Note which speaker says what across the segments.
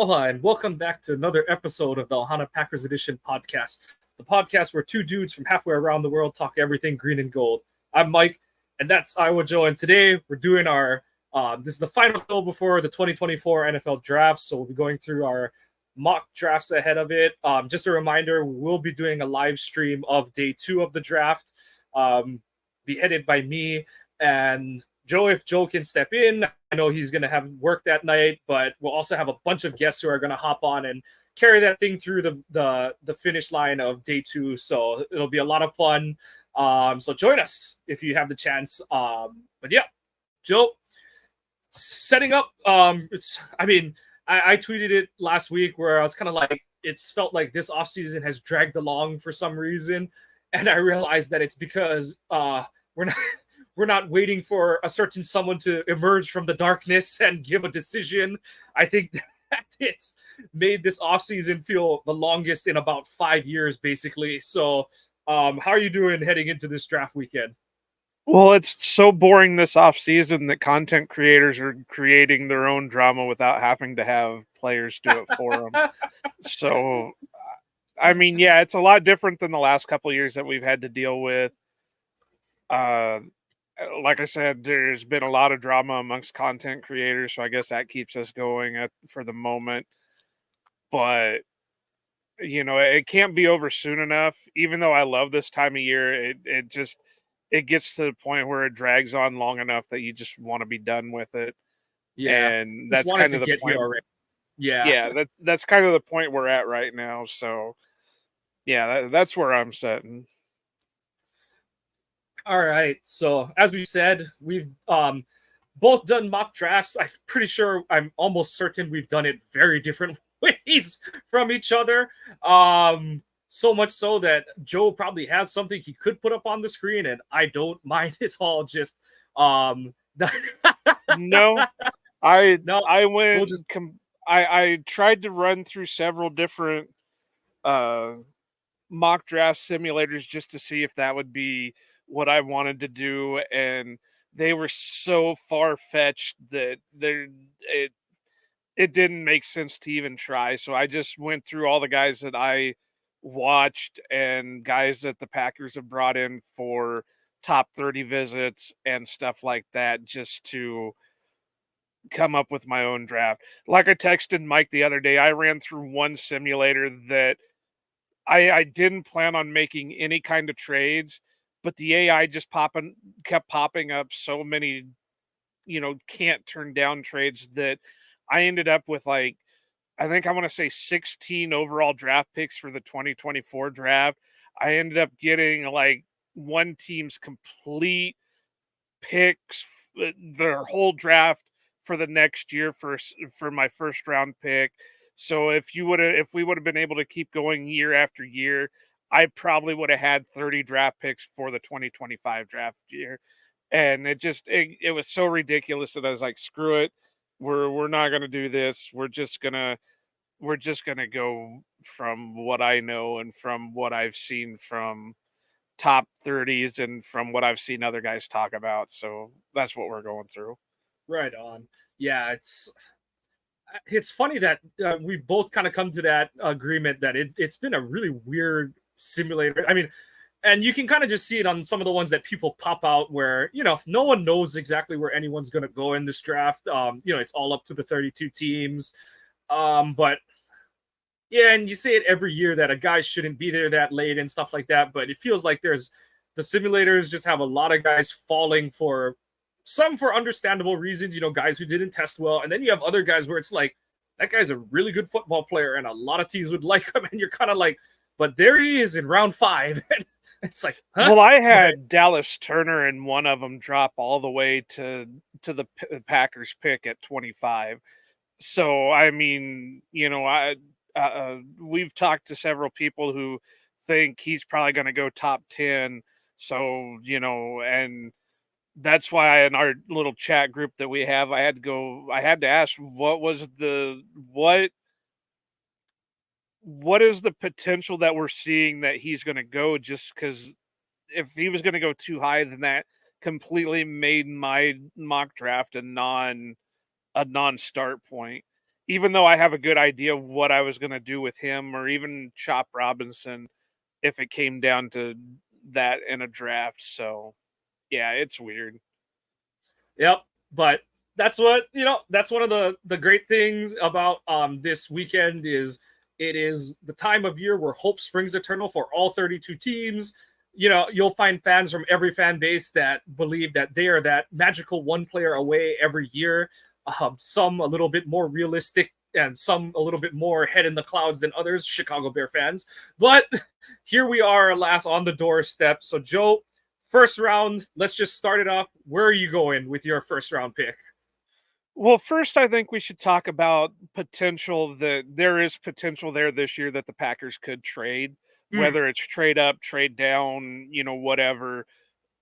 Speaker 1: Aloha and welcome back to another episode of the Ohana Packers Edition podcast, the podcast where two dudes from halfway around the world talk everything green and gold. I'm Mike, and that's Iowa Joe, and today we're doing our, this is the final show before the 2024 NFL Draft, so we'll be going through our mock drafts ahead of it. Just a reminder, we will be doing a live stream of day 2 of the draft, be headed by me and Joe, if Joe can step in. I know he's going to have work that night, but we'll also have a bunch of guests who are going to hop on and carry that thing through the finish line of day 2. So it'll be a lot of fun. So join us if you have the chance. But yeah, Joe, setting up. I tweeted it last week where I was kind of like, it's felt like this offseason has dragged along for some reason. And I realized that it's because we're not waiting for a certain someone to emerge from the darkness and give a decision. I think that it's made this offseason feel the longest in about 5 years, basically. So how are you doing heading into this draft weekend?
Speaker 2: Well, it's so boring this offseason that content creators are creating their own drama without having to have players do it for them. So, I mean, yeah, it's a lot different than the last couple of years that we've had to deal with. Like I said, there's been a lot of drama amongst content creators, so I guess that keeps us going for the moment. But, you know, it can't be over soon enough. Even though I love this time of year, it gets to the point where it drags on long enough that you just want to be done with it.
Speaker 1: Yeah,
Speaker 2: and that's kind of the point.
Speaker 1: Yeah,
Speaker 2: that's kind of the point we're at right now. So, yeah, that's where I'm sitting.
Speaker 1: All right. So as we said, we've both done mock drafts. I'm almost certain we've done it very different ways from each other. So much so that Joe probably has something he could put up on the screen, and I don't mind. It's all just
Speaker 2: No, I tried to run through several different mock draft simulators just to see if that would be what I wanted to do, and they were so far-fetched that it didn't make sense to even try. So I just went through all the guys that I watched and guys that the Packers have brought in for top 30 visits and stuff like that, just to come up with my own draft. Like I texted Mike the other day, I ran through one simulator that I didn't plan on making any kind of trades, but the AI just kept popping up so many, can't turn down trades that I ended up with, like, I think I want to say 16 overall draft picks for the 2024 draft. I ended up getting like one team's complete picks, their whole draft for the next year for my first round pick. So if we would have been able to keep going year after year, I probably would have had 30 draft picks for the 2025 draft year. And it was so ridiculous that I was like, screw it. We're not going to do this. We're just going to go from what I know and from what I've seen from top 30s and from what I've seen other guys talk about. So that's what we're going through.
Speaker 1: Right on. Yeah, it's funny that we both kind of come to that agreement that it's been a really weird simulator. I mean, and you can kind of just see it on some of the ones that people pop out where, no one knows exactly where anyone's going to go in this draft. It's all up to the 32 teams. But yeah, and you say it every year that a guy shouldn't be there that late and stuff like that. But it feels like the simulators just have a lot of guys falling for understandable reasons, guys who didn't test well. And then you have other guys where it's like, that guy's a really good football player and a lot of teams would like him. And you're kind of like, but there he is in round 5. And it's like, huh?
Speaker 2: Well, I had Dallas Turner and one of them drop all the way to the Packers pick at 25. So, I mean, we've talked to several people who think he's probably going to go top 10. So, and that's why in our little chat group that we have, I had to ask what is the potential that we're seeing that he's going to go, just because if he was going to go too high, then that completely made my mock draft a non-start point. even though I have a good idea of what I was going to do with him, or even Chop Robinson if it came down to that in a draft. So yeah, it's weird.
Speaker 1: Yep. But that's what, that's one of the great things about this weekend is it is the time of year where hope springs eternal for all 32 teams. You'll find fans from every fan base that believe that they are that magical one player away every year. Some a little bit more realistic and some a little bit more head in the clouds than others, Chicago Bear fans. But here we are, alas, on the doorstep. So, Joe, first round, let's just start it off. Where are you going with your first round pick?
Speaker 2: Well, first, I think we should talk about potential that there is potential there this year that the Packers could trade,
Speaker 1: Mm.
Speaker 2: whether it's trade up, trade down, whatever.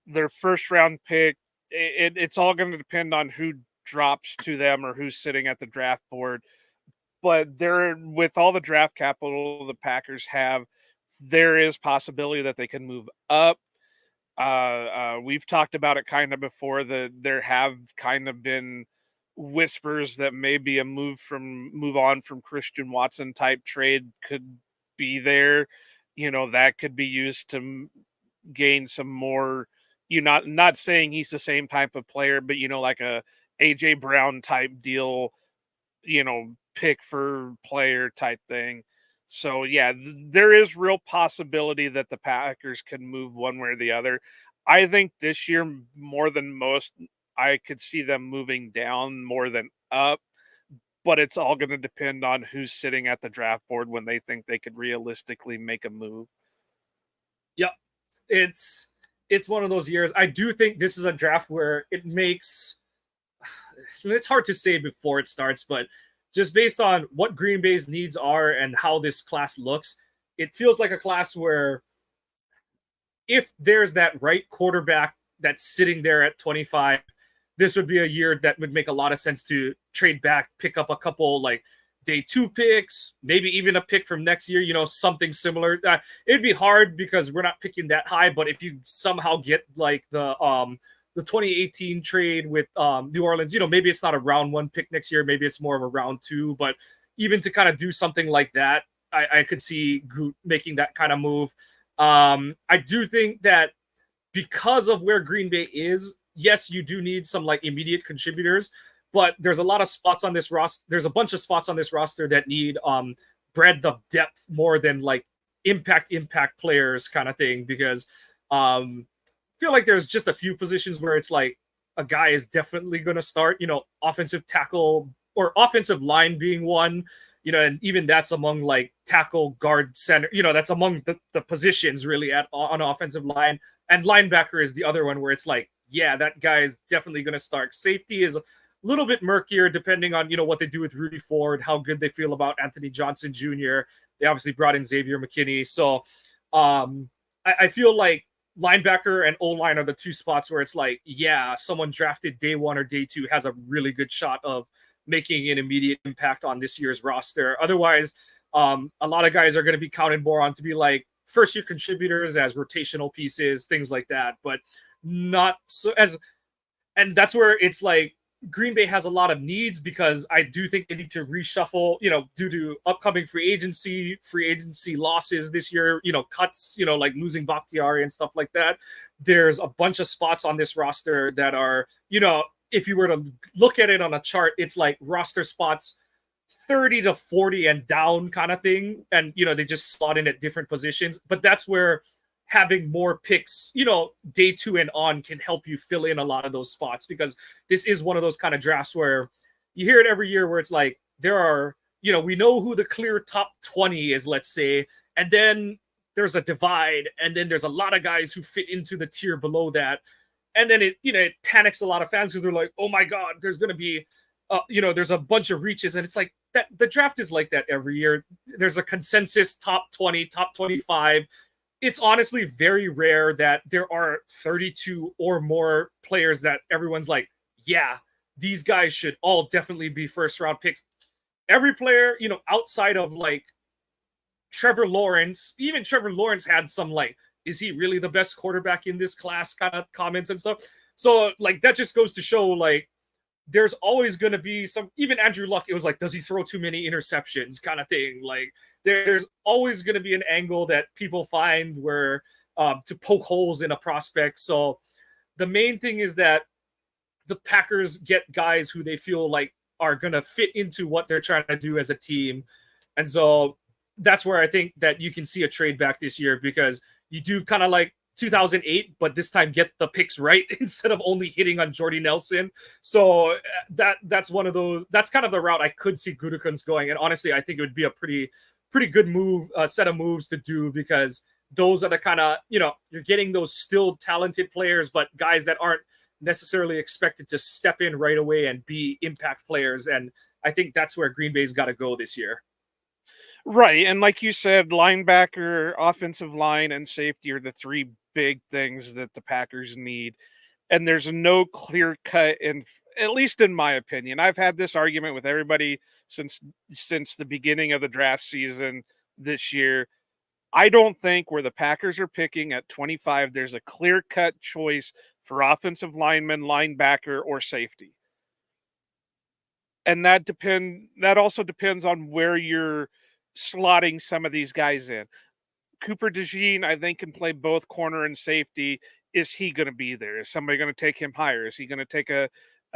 Speaker 2: Their first round pick, it's all going to depend on who drops to them or who's sitting at the draft board. But there, with all the draft capital the Packers have, there is possibility that they can move up. We've talked about it kind of before, that there have kind of been whispers that maybe a move on from Christian Watson type trade could be there. That could be used to gain some more. Not saying he's the same type of player, but like a AJ Brown type deal. Pick for player type thing. So yeah, there is real possibility that the Packers can move one way or the other. I think this year more than most, I could see them moving down more than up, but it's all going to depend on who's sitting at the draft board when they think they could realistically make a move.
Speaker 1: Yep. It's one of those years. I do think this is a draft where it's hard to say before it starts, but just based on what Green Bay's needs are and how this class looks, it feels like a class where if there's that right quarterback that's sitting there at 25, this would be a year that would make a lot of sense to trade back, pick up a couple like day 2 picks, maybe even a pick from next year, something similar. It'd be hard because we're not picking that high, but if you somehow get like the 2018 trade with New Orleans, maybe it's not a round 1 pick next year, maybe it's more of a round 2, but even to kind of do something like that, I could see Groot making that kind of move. I do think that because of where Green Bay is, yes, you do need some like immediate contributors, but there's a lot of spots on this roster. There's a bunch of spots on this roster that need breadth of depth more than like impact players kind of thing, because I feel like there's just a few positions where it's like a guy is definitely going to start, offensive tackle or offensive line being one, and even that's among like tackle, guard, center, that's among the positions really on offensive line. And linebacker is the other one where it's like, yeah, that guy is definitely going to start. Safety is a little bit murkier depending on, what they do with Rudy Ford, how good they feel about Anthony Johnson Jr. They obviously brought in Xavier McKinney. So I feel like linebacker and O-line are the two spots where it's like, yeah, someone drafted day 1 or day 2 has a really good shot of making an immediate impact on this year's roster. Otherwise, a lot of guys are going to be counted more on to be like first year contributors as rotational pieces, things like that, but not so as, and that's where it's like Green Bay has a lot of needs because I do think they need to reshuffle, due to upcoming free agency losses this year, cuts, like losing Bakhtiari and stuff like that. There's a bunch of spots on this roster that are, if you were to look at it on a chart, it's like roster spots 30 to 40 and down kind of thing. And, they just slot in at different positions. But that's where having more picks, day 2 and on can help you fill in a lot of those spots, because this is one of those kind of drafts where you hear it every year where it's like there are, we know who the clear top 20 is, let's say, and then there's a divide, and then there's a lot of guys who fit into the tier below that. And then it panics a lot of fans because they're like, oh my God, there's going to be, there's a bunch of reaches. And it's like that the draft is like that every year. There's a consensus top 20, top 25. It's honestly very rare that there are 32 or more players that everyone's like, yeah, these guys should all definitely be first round picks. Every player, outside of like Trevor Lawrence, even Trevor Lawrence had some like, is he really the best quarterback in this class kind of comments and stuff. So like that just goes to show like there's always going to be some, even Andrew Luck, it was like, does he throw too many interceptions kind of thing? Like, there's always going to be an angle that people find where to poke holes in a prospect. So the main thing is that the Packers get guys who they feel like are going to fit into what they're trying to do as a team. And so that's where I think that you can see a trade back this year, because you do kind of like 2008, but this time get the picks right instead of only hitting on Jordy Nelson. So that's one of those. That's kind of the route I could see Gutekunst going. And honestly, I think it would be a pretty good move, set of moves to do, because those are the kind of, you're getting those still talented players, but guys that aren't necessarily expected to step in right away and be impact players. And I think that's where Green Bay's got to go this year.
Speaker 2: Right. And like you said, linebacker, offensive line, and safety are the three big things that the Packers need. And there's no clear cut, in at least in my opinion. I've had this argument with everybody since the beginning of the draft season this year. I don't think where the Packers are picking at 25, there's a clear cut choice for offensive lineman, linebacker, or safety. And that also depends on where you're slotting some of these guys in. Cooper DeJean, I think, can play both corner and safety. Is he going to be there? Is somebody going to take him higher? Is he going to take a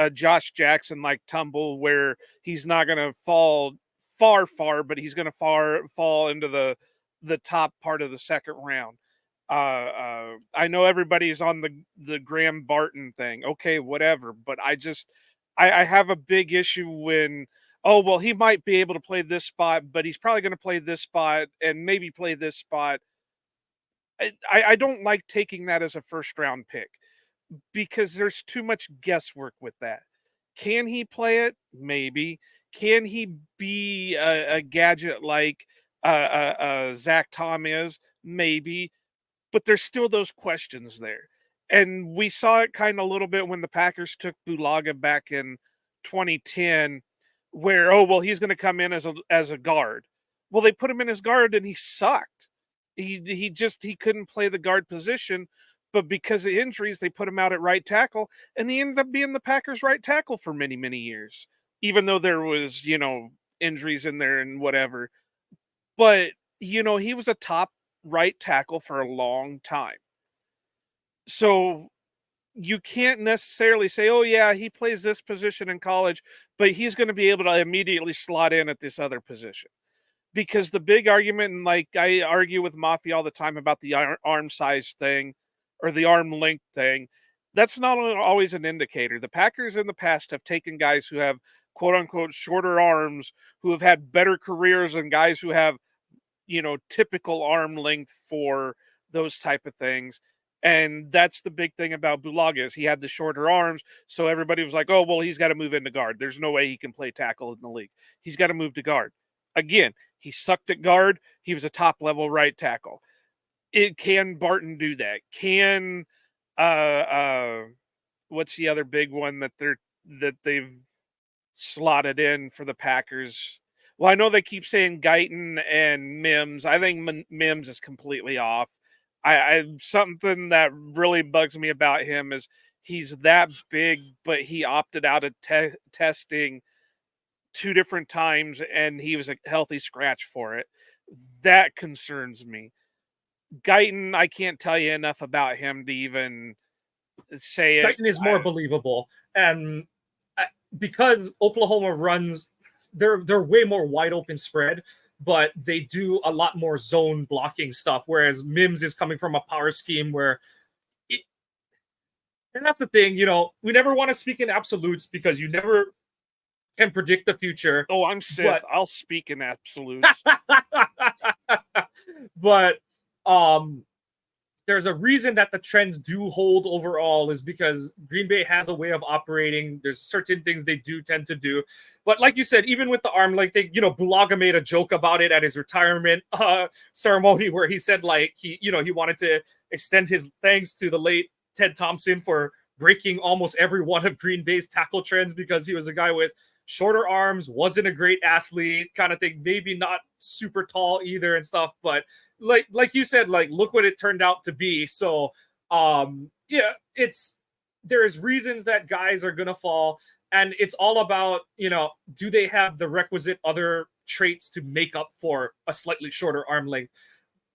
Speaker 2: Josh Jackson like tumble where he's not going to fall far, but he's going to fall into the top part of the second round? I know everybody's on the Graham Barton thing. Okay, whatever. But I have a big issue when, oh, well, he might be able to play this spot, but he's probably going to play this spot and maybe play this spot. I don't like taking that as a first round pick, because there's too much guesswork with that. Can he play it? Maybe. Can he be a gadget like Zach Tom is? Maybe. But there's still those questions there. And we saw it kind of a little bit when the Packers took Bulaga back in 2010, where, oh, well, he's going to come in as a guard. Well, they put him in as guard and he sucked. He couldn't play the guard position, but because of injuries, they put him out at right tackle, and he ended up being the Packers' right tackle for many, many years, even though there was, injuries in there and whatever. But, he was a top right tackle for a long time. So you can't necessarily say, oh, yeah, he plays this position in college, but he's going to be able to immediately slot in at this other position. Because the big argument, and like I argue with Mafia all the time about the arm size thing or the arm length thing, that's not always an indicator. The Packers in the past have taken guys who have quote unquote shorter arms, who have had better careers than guys who have, typical arm length for those type of things. And that's the big thing about Bulaga, is he had the shorter arms. So everybody was like, oh, well, he's got to move into guard. There's no way he can play tackle in the league. He's got to move to guard. Again, he sucked at guard. He was a top level right tackle. Can Barton do that? Can what's the other big one that they've slotted in for the Packers? Well, I know they keep saying Guyton and Mims. I think Mims is completely off. I something that really bugs me about him is he's that big, but he opted out of testing 2 different times, and he was a healthy scratch for it. That concerns me. Guyton, I can't tell you enough about him to even say it.
Speaker 1: Guyton is more believable, and because Oklahoma runs, they're way more wide open spread, but they do a lot more zone blocking stuff, whereas Mims is coming from a power scheme where and that's the thing, we never want to speak in absolutes because you never can predict the future.
Speaker 2: Oh, I'm Sith. I'll speak in absolutes.
Speaker 1: But there's a reason that the trends do hold overall, is because Green Bay has a way of operating. There's certain things they do tend to do. But like you said, even with the arm length thing, Bulaga made a joke about it at his retirement ceremony, where he said like he wanted to extend his thanks to the late Ted Thompson for breaking almost every one of Green Bay's tackle trends, because he was a guy with shorter arms, wasn't a great athlete kind of thing, maybe not super tall either and stuff, but like you said, like look what it turned out to be. So there's reasons that guys are gonna fall. And it's all about, do they have the requisite other traits to make up for a slightly shorter arm length?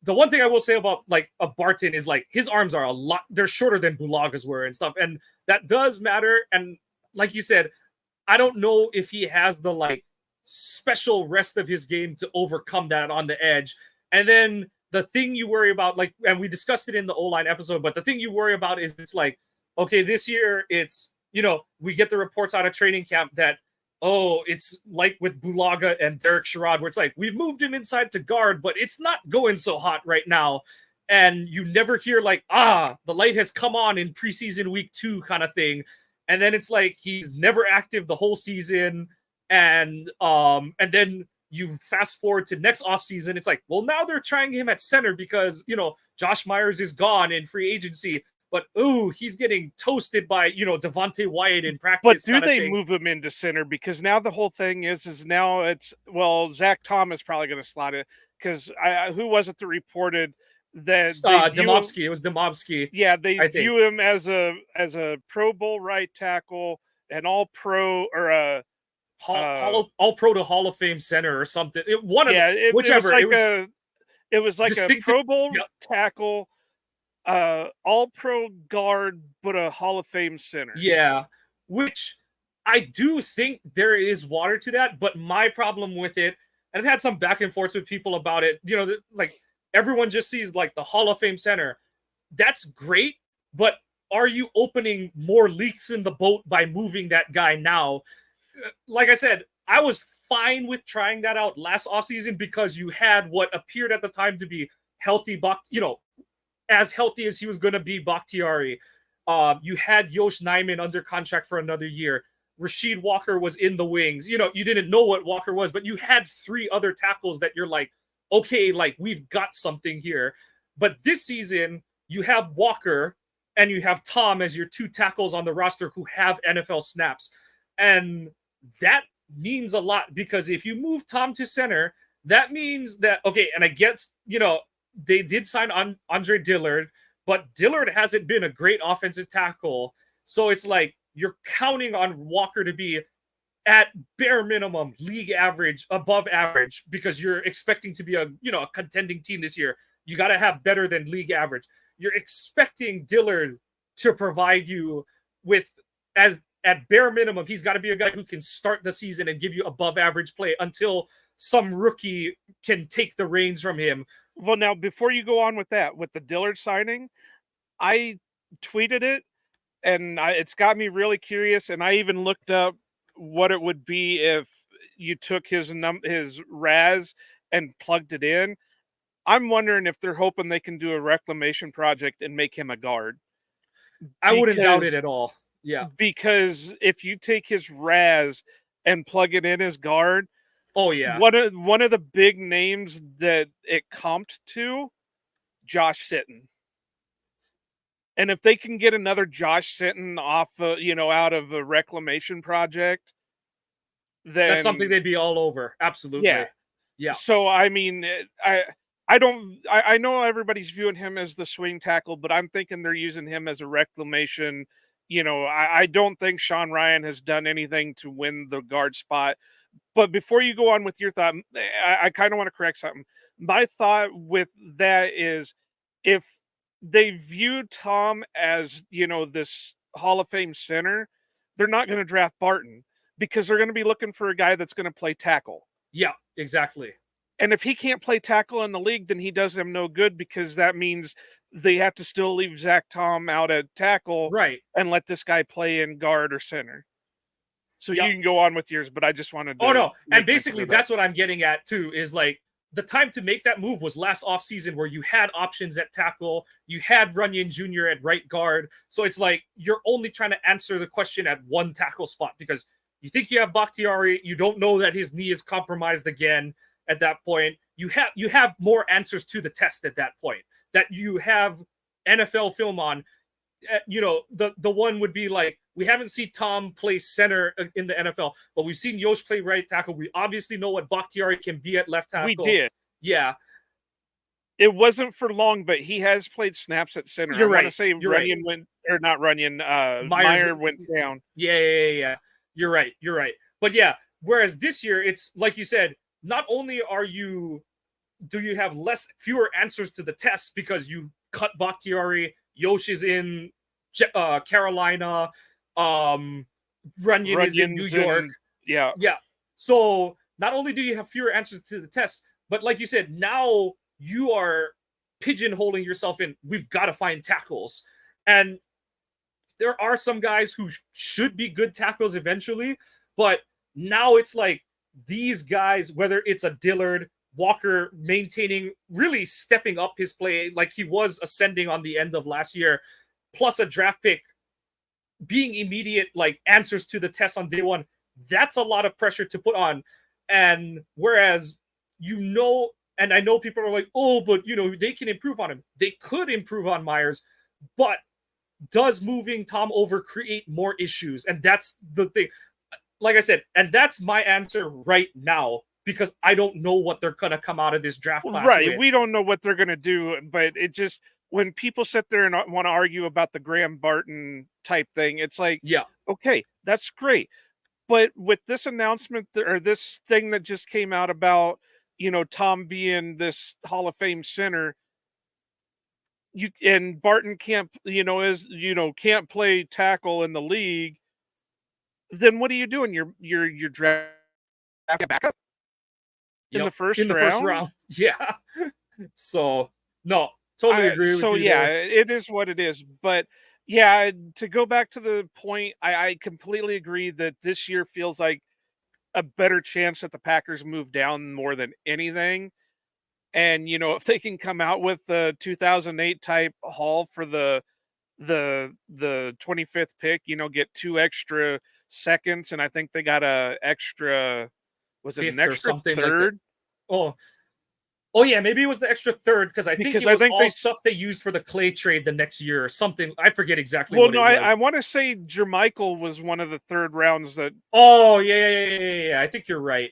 Speaker 1: The one thing I will say about like a Barton is like his arms are they're shorter than Bulaga's were and stuff, and that does matter. And like you said, I don't know if he has the like special rest of his game to overcome that on the edge. And then the thing you worry about, like, and we discussed it in the O-line episode, but the thing you worry about is it's like, okay, this year it's, we get the reports out of training camp that, oh, it's like with Bulaga and Derek Sherrod, where it's like, we've moved him inside to guard, but it's not going so hot right now. And you never hear like, the light has come on in preseason week 2 kind of thing. And then it's like, he's never active the whole season. And then you fast forward to next offseason, it's like, well, now they're trying him at center because, Josh Myers is gone in free agency. But he's getting toasted by Devontae Wyatt in practice.
Speaker 2: But do they move him into center? Because now the whole thing is now it's Zach Thomas probably going to slot it because who was it that reported that
Speaker 1: Demovsky? It was Demovsky.
Speaker 2: Yeah, they view him as a Pro Bowl right tackle, an All Pro or
Speaker 1: All Pro to Hall of Fame center or something. Whichever.
Speaker 2: It was like a Pro Bowl tackle. All Pro guard, but a Hall of Fame center.
Speaker 1: Yeah, which I do think there is water to that, but my problem with it, and I've had some back and forth with people about it, like everyone just sees like the Hall of Fame center. That's great, but are you opening more leaks in the boat by moving that guy now? Like I said, I was fine with trying that out last offseason because you had what appeared at the time to be healthy as healthy as he was going to be, Bakhtiari. You had Yosh Nijman under contract for another year. Rasheed Walker was in the wings. You didn't know what Walker was, but you had 3 other tackles that you're like, okay, like we've got something here. But this season, you have Walker and you have Tom as your 2 tackles on the roster who have NFL snaps. And that means a lot because if you move Tom to center, that means that, okay, and I guess, they did sign on Andre Dillard, but Dillard hasn't been a great offensive tackle. So it's like you're counting on Walker to be at bare minimum league average, above average, because you're expecting to be a contending team this year. You got to have better than league average. You're expecting Dillard to provide you with, as at bare minimum, he's got to be a guy who can start the season and give you above average play until some rookie can take the reins from him.
Speaker 2: Well, now, before you go on with that, with the Dillard signing, I tweeted it, and it's got me really curious, and I even looked up what it would be if you took his RAS and plugged it in. I'm wondering if they're hoping they can do a reclamation project and make him a guard.
Speaker 1: I wouldn't doubt it at all. Yeah.
Speaker 2: Because if you take his RAS and plug it in as guard,
Speaker 1: oh yeah,
Speaker 2: one of the big names that it comped to, Josh Sitton. And if they can get another Josh Sitton off, out of a reclamation project, then
Speaker 1: that's something they'd be all over. Absolutely. Yeah.
Speaker 2: So I mean, I know everybody's viewing him as the swing tackle, but I'm thinking they're using him as a reclamation. I don't think Sean Ryan has done anything to win the guard spot. But before you go on with your thought, I kind of want to correct something. My thought with that is if they view Tom as, this Hall of Fame center, they're not going to draft Barton because they're going to be looking for a guy that's going to play tackle.
Speaker 1: Yeah, exactly.
Speaker 2: And if he can't play tackle in the league, then he does them no good because that means they have to still leave Zach Tom out at tackle,
Speaker 1: right,
Speaker 2: and let this guy play in guard or center. So you can go on with yours, but I just wanted to...
Speaker 1: Oh, no. And basically, that's what I'm getting at, too, is like the time to make that move was last offseason where you had options at tackle. You had Runyon Jr. at right guard. So it's like you're only trying to answer the question at one tackle spot because you think you have Bakhtiari. You don't know that his knee is compromised again at that point. You have more answers to the test at that point that you have NFL film on. The one would be like, we haven't seen Tom play center in the NFL, but we've seen Yosh play right tackle. We obviously know what Bakhtiari can be at left tackle.
Speaker 2: We did.
Speaker 1: Yeah.
Speaker 2: It wasn't for long, but he has played snaps at center.
Speaker 1: You're right.
Speaker 2: I want to say Runyon went, or not Runyon, Meyer went down.
Speaker 1: Yeah. You're right. You're right. But yeah, whereas this year, it's like you said, not only do you have fewer answers to the tests because you cut Bakhtiari, Yoshi's in Carolina, Runyon is in New
Speaker 2: Runyon's
Speaker 1: York.
Speaker 2: yeah.
Speaker 1: Yeah. So not only do you have fewer answers to the tests, but like you said, now you are pigeonholing yourself in, we've got to find tackles. And there are some guys who should be good tackles eventually, but now it's like these guys, whether it's a Dillard, Walker maintaining, really stepping up his play like he was ascending on the end of last year, plus a draft pick being immediate, like answers to the test on day one, that's a lot of pressure to put on. And whereas, and I know people are like, oh, but they can improve on him. They could improve on Myers, but does moving Tom over create more issues? And that's the thing. Like I said, and that's my answer right now, because I don't know what they're going to come out of this draft class with.
Speaker 2: We don't know what they're going to do, but it just, when people sit there and want to argue about the Graham Barton type thing, it's like,
Speaker 1: yeah,
Speaker 2: okay, that's great. But with this announcement or this thing that just came out about, Tom being this Hall of Fame center, and Barton can't, can't play tackle in the league, then what are you doing? You're drafting backup in the first round?
Speaker 1: Yeah. So no, totally agree with you.
Speaker 2: Yeah,
Speaker 1: there.
Speaker 2: it is what it is. But yeah, to go back to the point, I completely agree that this year feels like a better chance that the Packers move down more than anything. And if they can come out with the 2008 type haul for the 25th pick, get 2 extra seconds, and I think they got a extra, was it an extra third?
Speaker 1: Like oh yeah, maybe it was the extra third, because I think it was all stuff they used for the Clay trade the next year or something. I forget exactly what it was.
Speaker 2: I want to say Jermichael was one of the third rounds that.
Speaker 1: Oh yeah. I think you're right.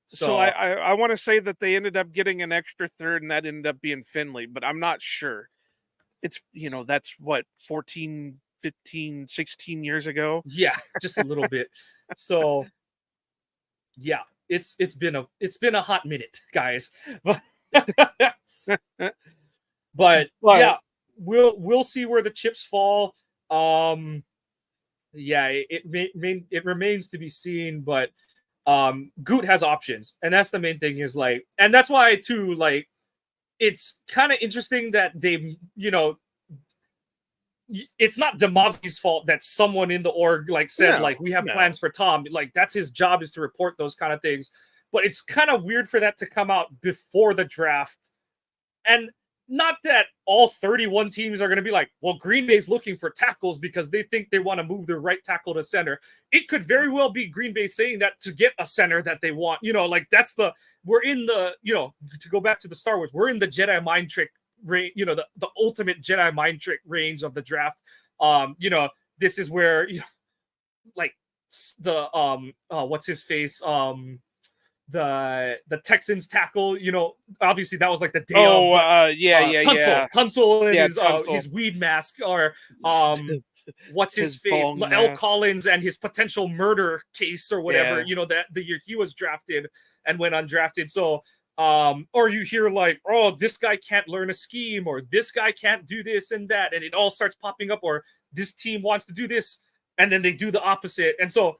Speaker 2: So I want to say that they ended up getting an extra third, and that ended up being Finley, but I'm not sure. It's, that's what, 14, 15, 16 years ago.
Speaker 1: Yeah, just a little bit. So yeah, it's been a hot minute, guys. But yeah, we'll see where the chips fall. Yeah, it remains to be seen, but Goot has options, and that's the main thing, is like, and that's why too, like, it's kind of interesting that they, it's not Demovsky's fault that someone in the org said we have plans for Tom. Like, that's his job, is to report those kind of things. But it's kind of weird for that to come out before the draft. And not that all 31 teams are going to be like, well, Green Bay's looking for tackles because they think they want to move their right tackle to center. It could very well be Green Bay saying that to get a center that they want. We're in the, to go back to the Star Wars, we're in the Jedi mind trick range, the ultimate Jedi mind trick range of the draft. This is where, what's his face? The Texans tackle, obviously that was like the day of. Tunsil and his weed mask, or what's his face? L. Collins and his potential murder case or whatever, that the year he was drafted and went undrafted. So or you hear like, oh, this guy can't learn a scheme, or this guy can't do this and that, and it all starts popping up, or this team wants to do this and then they do the opposite. And so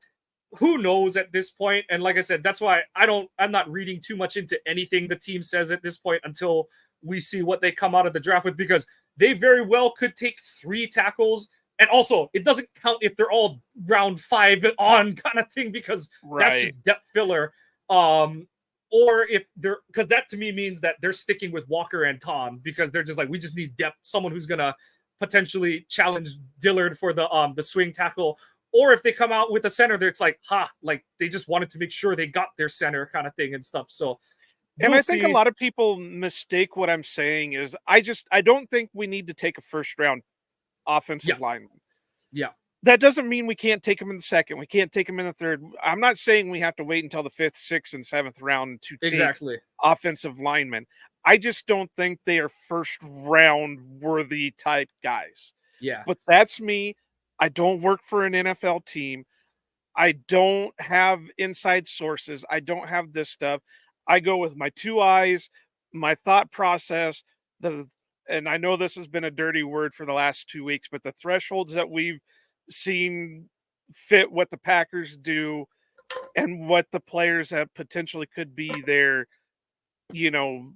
Speaker 1: who knows at this point? And like I said, that's why I'm not reading too much into anything the team says at this point until we see what they come out of the draft with, because they very well could take 3 tackles. And also, it doesn't count if they're all round 5 on kind of thing, because that's just depth filler. Or if they're, because that to me means that they're sticking with Walker and Tom, because they're just like, we just need depth, someone who's gonna potentially challenge Dillard for the swing tackle. Or if they come out with a center, it's like, like they just wanted to make sure they got their center kind of thing and stuff. So,
Speaker 2: and I think a lot of people mistake what I'm saying is I don't think we need to take a first round offensive lineman.
Speaker 1: Yeah.
Speaker 2: That doesn't mean we can't take him in the second. We can't take him in the third. I'm not saying we have to wait until the 5th, 6th, and 7th round to take offensive linemen. I just don't think they are first round worthy type guys.
Speaker 1: Yeah.
Speaker 2: But that's me. I don't work for an NFL team. I don't have inside sources. I don't have this stuff. I go with my 2 eyes, my thought process, and I know this has been a dirty word for the last 2 weeks, but the thresholds that we've seen fit what the Packers do and what the players that potentially could be there, you know,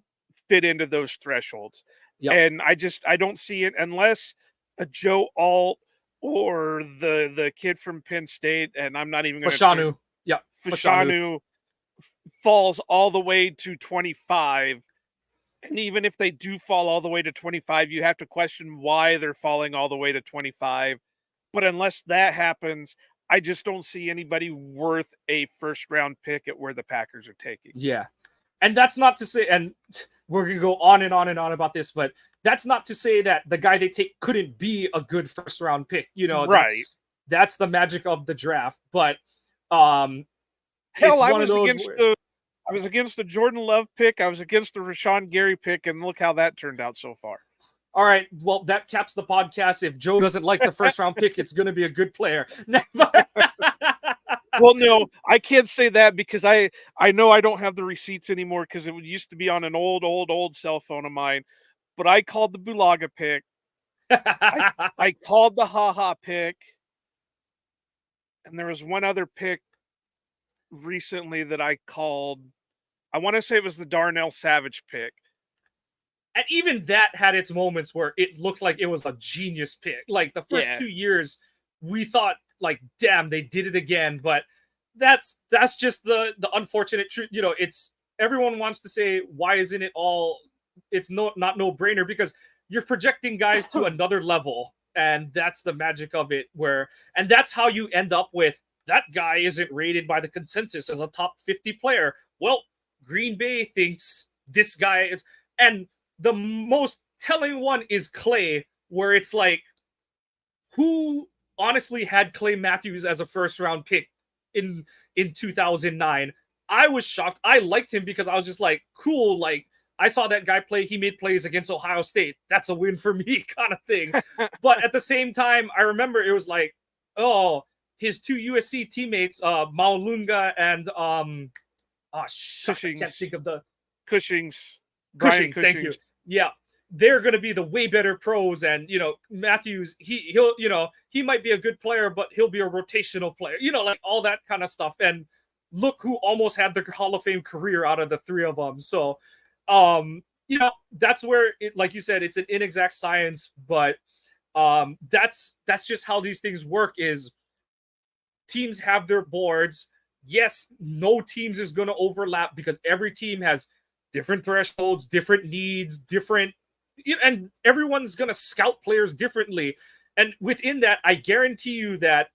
Speaker 2: fit into those thresholds.
Speaker 1: Yep.
Speaker 2: And I don't see it unless a Joe Alt or the kid from Penn State, and I'm not even going to turn
Speaker 1: Fashanu. Yep. Fashanu.
Speaker 2: Fashanu falls all the way to 25. And even if they do fall all the way to 25, you have to question why they're falling all the way to 25. But unless that happens, I just don't see anybody worth a first round pick at where the Packers are taking.
Speaker 1: Yeah. And that's not to say, and we're going to go on and on and on about this, but that's not to say that the guy they take couldn't be a good first round pick. You know,
Speaker 2: Right.
Speaker 1: that's the magic of the draft. But
Speaker 2: hell,
Speaker 1: it's one of those
Speaker 2: I was against the Jordan Love pick. I was against the Rashawn Gary pick, and look how that turned out so far.
Speaker 1: All right, well, that caps the podcast. If Joe doesn't like the first round pick, it's going to be a good player.
Speaker 2: Well, no, I can't say that because I know I don't have the receipts anymore because it used to be on an old cell phone of mine. But I called the Bulaga pick. I called the Haha pick. And there was one other pick recently that I called. I want to say it was the Darnell Savage pick.
Speaker 1: And even that had its moments where it looked like it was a genius pick. Like the first 2 years, we thought, like, damn, they did it again. But that's just the unfortunate truth. You know, it's everyone wants to say, why isn't it all? It's not no brainer because you're projecting guys to another level, and that's the magic of it. And that's how you end up with that guy isn't rated by the consensus as a top 50 player. Well, Green Bay thinks this guy is, and the most telling one is Clay, where it's like, who honestly had Clay Matthews as a first round pick in 2009? I was shocked. I liked him because I was just like, cool. Like, I saw that guy play. He made plays against Ohio State. That's a win for me, kind of thing. But at the same time, I remember it was like, oh, his 2 USC teammates, Maulunga and shucks, I can't think of the
Speaker 2: Cushing's.
Speaker 1: Cushing, thank you. Yeah, they're going to be the way better pros, and you know, Matthews, he'll you know, he might be a good player, but he'll be a rotational player. You know, like all that kind of stuff. And look who almost had the Hall of Fame career out of the 3 of them. So, you know, that's where it, like you said, it's an inexact science, but that's just how these things work. Is teams have their boards. Yes, no teams is going to overlap because every team has different thresholds, different needs, and everyone's going to scout players differently. And within that, I guarantee you that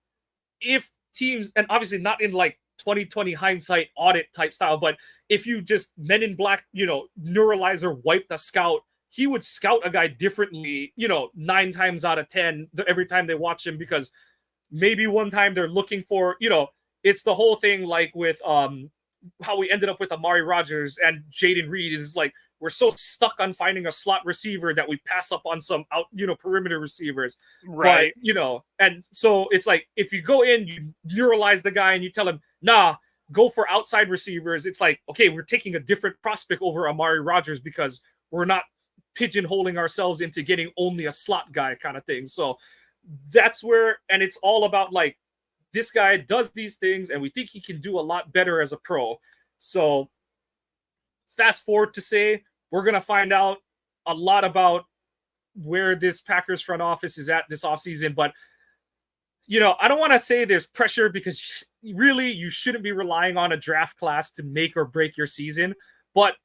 Speaker 1: if teams, and obviously not in like 2020 hindsight audit type style, but if you just Men in Black, you know, Neuralizer wiped the scout, he would scout a guy differently, you know, 9 times out of 10 every time they watch him, because maybe one time they're looking for, you know, it's the whole thing like with how we ended up with Amari Rodgers and Jaden Reed is like, we're so stuck on finding a slot receiver that we pass up on some out, you know, perimeter receivers.
Speaker 2: Right.
Speaker 1: But, you know, and so it's like, if you go in, you neuralize the guy and you tell him, nah, go for outside receivers. It's like, okay, we're taking a different prospect over Amari Rodgers because we're not pigeonholing ourselves into getting only a slot guy kind of thing. So that's where, and it's all about like, this guy does these things and we think he can do a lot better as a pro. So fast forward to say, we're going to find out a lot about where this Packers front office is at this offseason. But, you know, I don't want to say there's pressure because really you shouldn't be relying on a draft class to make or break your season. But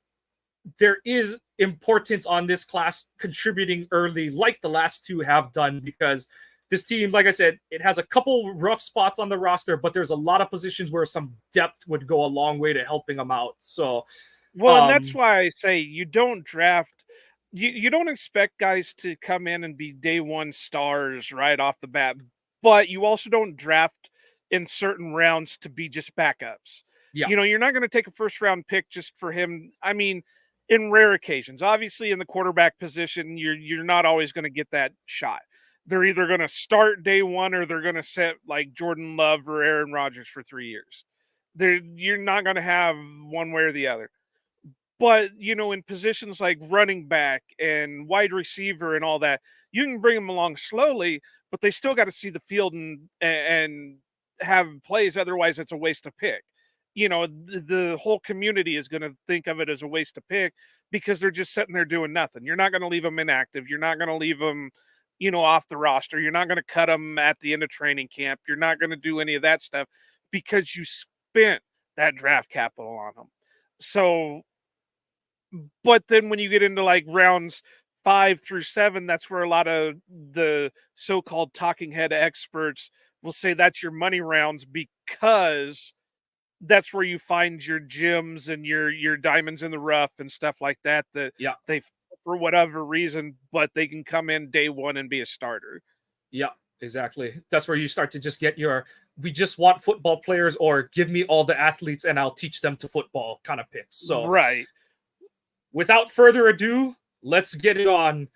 Speaker 1: there is importance on this class contributing early like the last 2 have done, because this team, like I said, it has a couple rough spots on the roster, but there's a lot of positions where some depth would go a long way to helping them out. So,
Speaker 2: well, and that's why I say you don't draft. You don't expect guys to come in and be day one stars right off the bat, but you also don't draft in certain rounds to be just backups.
Speaker 1: Yeah.
Speaker 2: You know, you're not going to take a first round pick just for him. I mean, in rare occasions, obviously in the quarterback position, you're not always going to get that shot. they're either going to start day one or they're going to set like Jordan Love or Aaron Rodgers for 3 years. You're not going to have one way or the other. But, in positions like running back and wide receiver and all that, you can bring them along slowly, but they still got to see the field and have plays. Otherwise, it's a waste of pick. The whole community is going to think of it as a waste of pick because they're just sitting there doing nothing. You're not going to leave them inactive. You're not going to leave them, off the roster. You're not going to cut them at the end of training camp. You're not going to do any of that stuff because you spent that draft capital on them. So, but then when you get into like rounds 5 through 7, that's where a lot of the so-called talking head experts will say that's your money rounds because that's where you find your gems and your diamonds in the rough and stuff like that they for whatever reason, but they can come in day one and be a starter.
Speaker 1: Yeah, exactly. That's where you start to just get we just want football players or give me all the athletes and I'll teach them to football kind of picks. So
Speaker 2: right.
Speaker 1: Without further ado, let's get it on.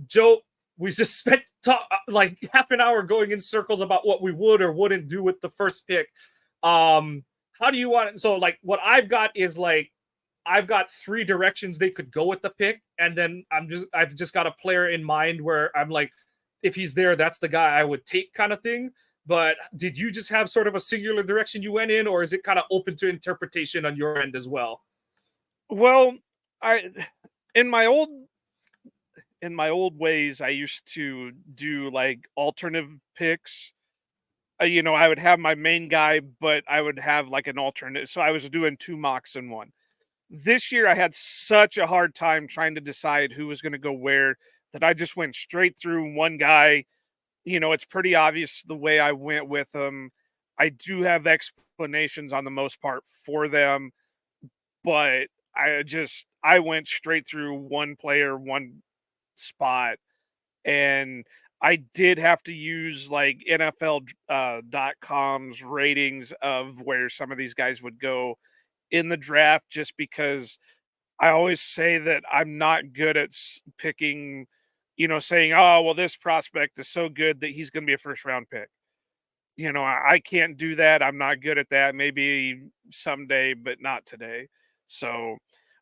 Speaker 1: Joe, we just spent like half an hour going in circles about what we would or wouldn't do with the first pick. How do you want it? So like what I've got is like I've got 3 directions they could go with the pick, and then I've just got a player in mind where I'm like, if he's there, that's the guy I would take kind of thing. But did you just have sort of a singular direction you went in, or is it kind of open to interpretation on your end as well?
Speaker 2: Well, in my old ways, I used to do like alternative picks. I would have my main guy, but I would have like an alternate. So I was doing 2 mocks in one. This year, I had such a hard time trying to decide who was going to go where that I just went straight through one guy. It's pretty obvious the way I went with them. I do have explanations on the most part for them, but I went straight through one player, one spot, and I did have to use like NFL.com's ratings of where some of these guys would go in the draft, just because I always say that I'm not good at picking, saying, oh, well, this prospect is so good that he's going to be a first round pick. I can't do that. I'm not good at that. Maybe someday, but not today. So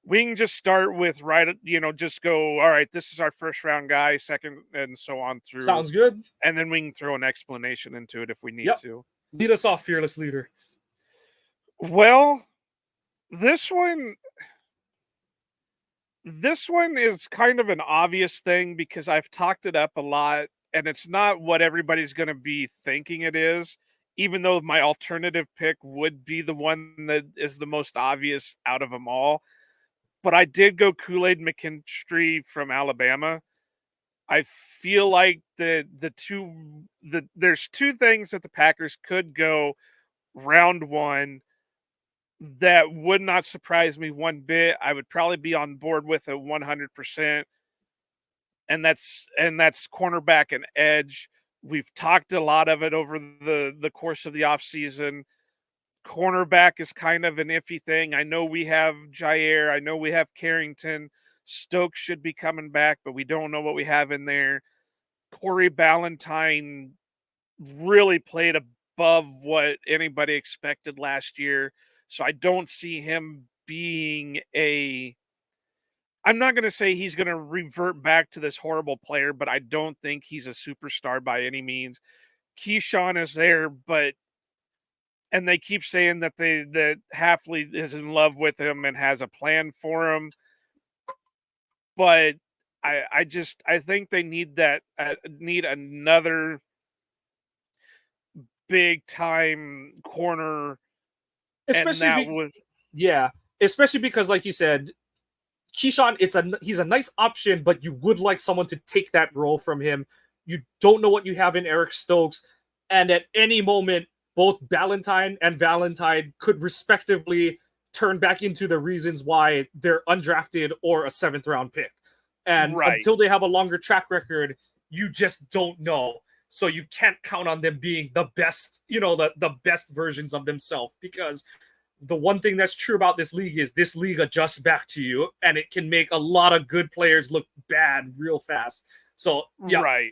Speaker 2: we can just start with just go, all right, this is our first round guy, second, and so on through.
Speaker 1: Sounds good.
Speaker 2: And then we can throw an explanation into it if we need to.
Speaker 1: Lead us off, fearless leader.
Speaker 2: Well, this one is kind of an obvious thing because I've talked it up a lot, and it's not what everybody's going to be thinking it is, even though my alternative pick would be the one that is the most obvious out of them all. But I did go Kool-Aid McKinstry from Alabama. I feel like there's 2 things that the Packers could go round 1 that would not surprise me one bit. I would probably be on board with it 100%. And that's cornerback and edge. We've talked a lot of it over the course of the offseason. Cornerback is kind of an iffy thing. I know we have Jair. I know we have Carrington. Stokes should be coming back, but we don't know what we have in there. Corey Ballantyne really played above what anybody expected last year. So I don't see him being I'm not going to say he's going to revert back to this horrible player, but I don't think he's a superstar by any means. Keyshawn is there, and they keep saying that that Halfley is in love with him and has a plan for him. But I think they need need another big time corner.
Speaker 1: Especially especially because, like you said, Keyshawn, he's a nice option, but you would like someone to take that role from him. You don't know what you have in Eric Stokes, and at any moment, both Ballantyne and Valentine could respectively turn back into the reasons why they're undrafted or a 7th round pick. And until they have a longer track record, you just don't know. So you can't count on them being the best, the best versions of themselves, because the one thing that's true about this league is this league adjusts back to you, and it can make a lot of good players look bad real fast. So, yeah.
Speaker 2: Right.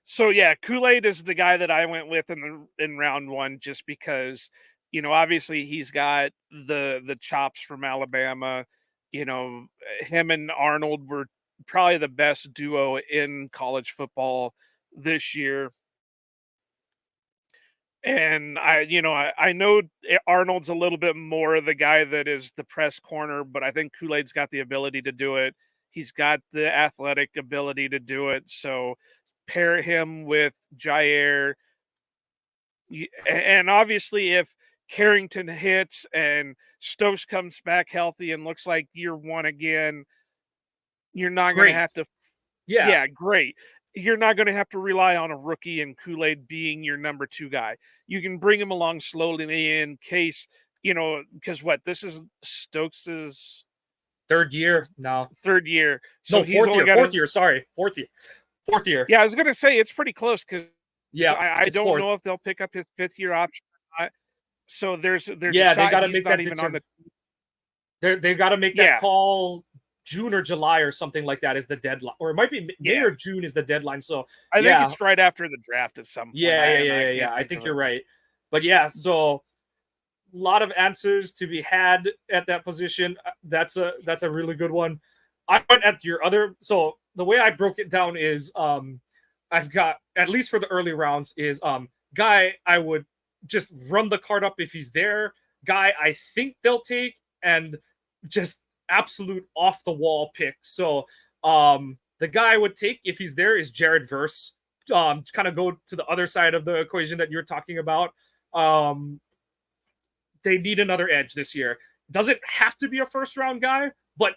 Speaker 2: So yeah, Kool-Aid is the guy that I went with in round one, just because, obviously he's got the chops from Alabama. Him and Arnold were probably the best duo in college football this year. And I know Arnold's a little bit more the guy that is the press corner, but I think Kool-Aid's got the ability to do it. He's got the athletic ability to do it. So pair him with Jair. And obviously, if Carrington hits and Stokes comes back healthy and looks like year one again, you're not going to
Speaker 1: Great.
Speaker 2: have to.
Speaker 1: Yeah.
Speaker 2: Yeah, great. You're not going to have to rely on a rookie and Kool-Aid being your number two guy. You can bring him along slowly in case, because this is Stokes's
Speaker 1: Third year now.
Speaker 2: third year. So
Speaker 1: No,
Speaker 2: he's only got
Speaker 1: fourth year. Sorry, fourth year.
Speaker 2: Yeah, I was going to say it's pretty close, because
Speaker 1: Yeah,
Speaker 2: I
Speaker 1: it's
Speaker 2: don't
Speaker 1: fourth.
Speaker 2: know if they'll pick up his fifth year option or not. So there's a
Speaker 1: Yeah, they
Speaker 2: shot
Speaker 1: got to
Speaker 2: he's
Speaker 1: make
Speaker 2: not
Speaker 1: that
Speaker 2: even on the.
Speaker 1: They've got to make
Speaker 2: Yeah.
Speaker 1: that call June or July or something like that is the deadline, or it might be May or June is the deadline. So
Speaker 2: I think it's right after the draft at some point.
Speaker 1: Yeah. I think you're right. But yeah, so a lot of answers to be had at that position. That's a really good one. I went at your other. So the way I broke it down is I've got, at least for the early rounds, is guy I would just run the card up if he's there. Guy I think they'll take, and just absolute off the wall pick. So the guy I would take if he's there is Jared Verse. Kind of go to the other side of the equation that you're talking about. They need another edge this year. Doesn't have to be a first round guy, but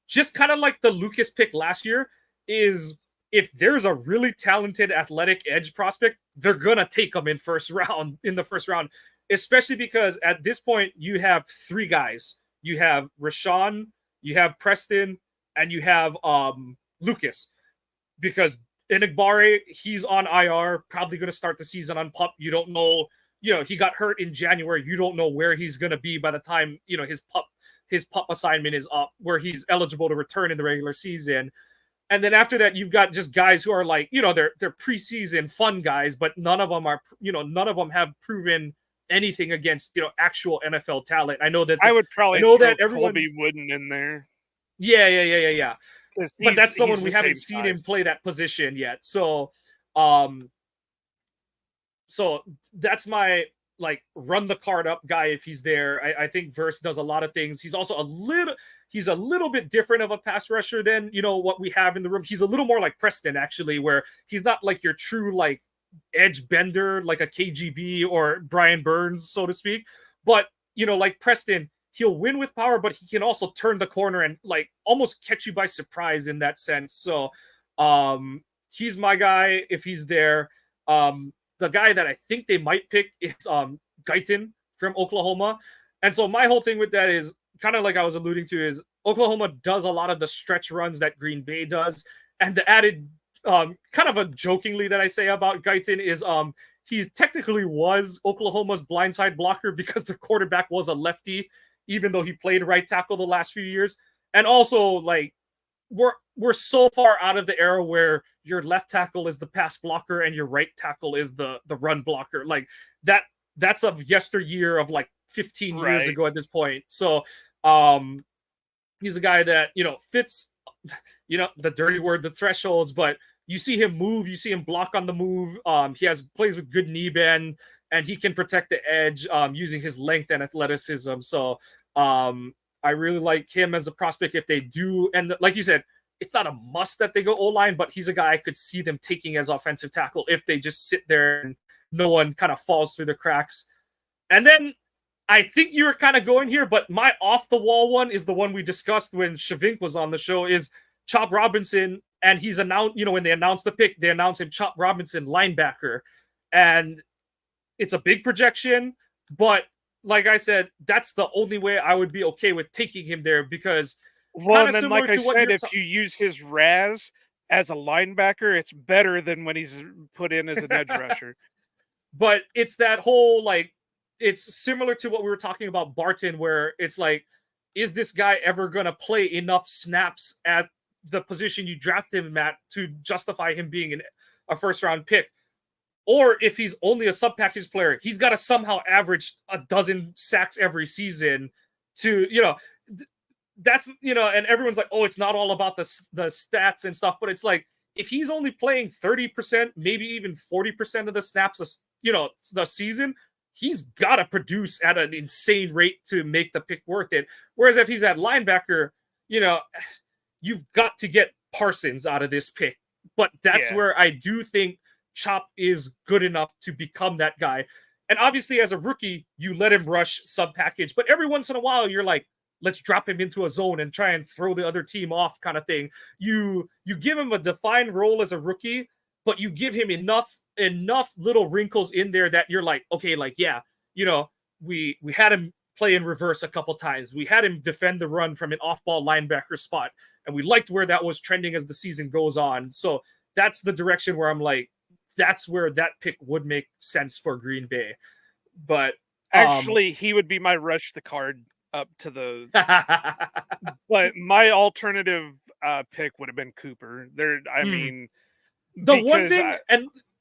Speaker 1: just kind of like the Lucas pick last year, is if there's a really talented athletic edge prospect, they're gonna take him in the first round, especially because at this point you have three guys. You have Rashawn, you have Preston, and you have Lucas. Because Enigbare, he's on IR, probably going to start the season on PUP. You don't know, he got hurt in January. You don't know where he's going to be by the time, his PUP assignment is up, where he's eligible to return in the regular season. And then after that, you've got just guys who are like, they're preseason fun guys, but none of them have proven anything against, actual NFL talent. I know that
Speaker 2: I would probably
Speaker 1: know
Speaker 2: throw
Speaker 1: that everyone.
Speaker 2: Colby Wooden in there.
Speaker 1: Yeah. But that's someone we haven't seen
Speaker 2: size.
Speaker 1: him play that position yet. So that's my run the card up guy if he's there. I think Verse does a lot of things. He's also a little bit different of a pass rusher than what we have in the room. He's a little more like Preston, actually, where he's not like your true edge bender like a KGB or Brian Burns, so to speak. But like Preston, he'll win with power, but he can also turn the corner and almost catch you by surprise in that sense. So he's my guy if he's there. The guy that I think they might pick is Guyton from Oklahoma. And so my whole thing with that is kind of like I was alluding to, is Oklahoma does a lot of the stretch runs that Green Bay does. And the added kind of a jokingly that I say about Guyton is he's technically was Oklahoma's blindside blocker because their quarterback was a lefty, even though he played right tackle the last few years. And also, we're so far out of the era where your left tackle is the pass blocker and your right tackle is the run blocker. That's of yesteryear of 15 years ago at this point. So he's a guy that fits the dirty word, the thresholds, but you see him move, you see him block on the move. He plays with good knee bend, and he can protect the edge using his length and athleticism. So I really like him as a prospect if they do. And like you said, it's not a must that they go O-line, but he's a guy I could see them taking as offensive tackle if they just sit there and no one kind of falls through the cracks. And then I think you were kind of going here, but my off-the-wall one is the one we discussed when Shavink was on the show, is Chop Robinson. And he's announced, when they announced the pick, they announced him Chop Robinson linebacker. And it's a big projection, but like I said, that's the only way I would be okay with taking him there, because
Speaker 2: and then like I said, if you use his RAS as a linebacker, it's better than when he's put in as an edge rusher.
Speaker 1: But it's that whole it's similar to what we were talking about Barton, where it's is this guy ever going to play enough snaps at the position you draft him at to justify him being a first round pick. Or if he's only a sub package player, he's got to somehow average a dozen sacks every season to, that's, and everyone's like, oh, it's not all about the stats and stuff. But it's like, if he's only playing 30%, maybe even 40% of the snaps, the season, he's got to produce at an insane rate to make the pick worth it. Whereas if he's at linebacker, you've got to get Parsons out of this pick. But that's where I do think Chop is good enough to become that guy. And obviously, as a rookie, you let him rush sub package. But every once in a while, you're like, let's drop him into a zone and try and throw the other team off, kind of thing. You give him a defined role as a rookie, but you give him enough little wrinkles in there that you're like, okay, like, yeah, we had him play in reverse a couple times. We had him defend the run from an off-ball linebacker spot, and we liked where that was trending as the season goes on. So that's the direction where I'm like, that's where that pick would make sense for Green Bay. But
Speaker 2: actually, he would be my rush the card up to the. But my alternative pick would have been Cooper. I mean,
Speaker 1: the one thing,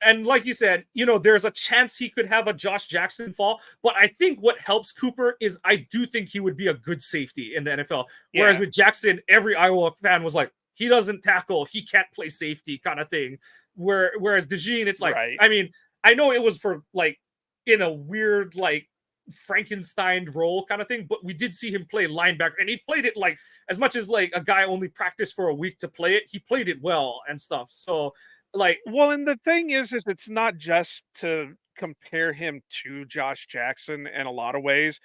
Speaker 1: and like you said, there's a chance he could have a Josh Jackson fall. But I think what helps Cooper is I do think he would be a good safety in the NFL. Whereas with Jackson, every Iowa fan was like, he doesn't tackle, he can't play safety, kind of thing. Whereas DeJean, it's like, I mean, I know it was for like in a weird like Frankenstein role kind of thing, but we did see him play linebacker, and he played it like as much as like a guy only practiced for a week to play it. He played it well and stuff. So like,
Speaker 2: well, and the thing is it's not just to compare him to Josh Jackson in a lot of ways,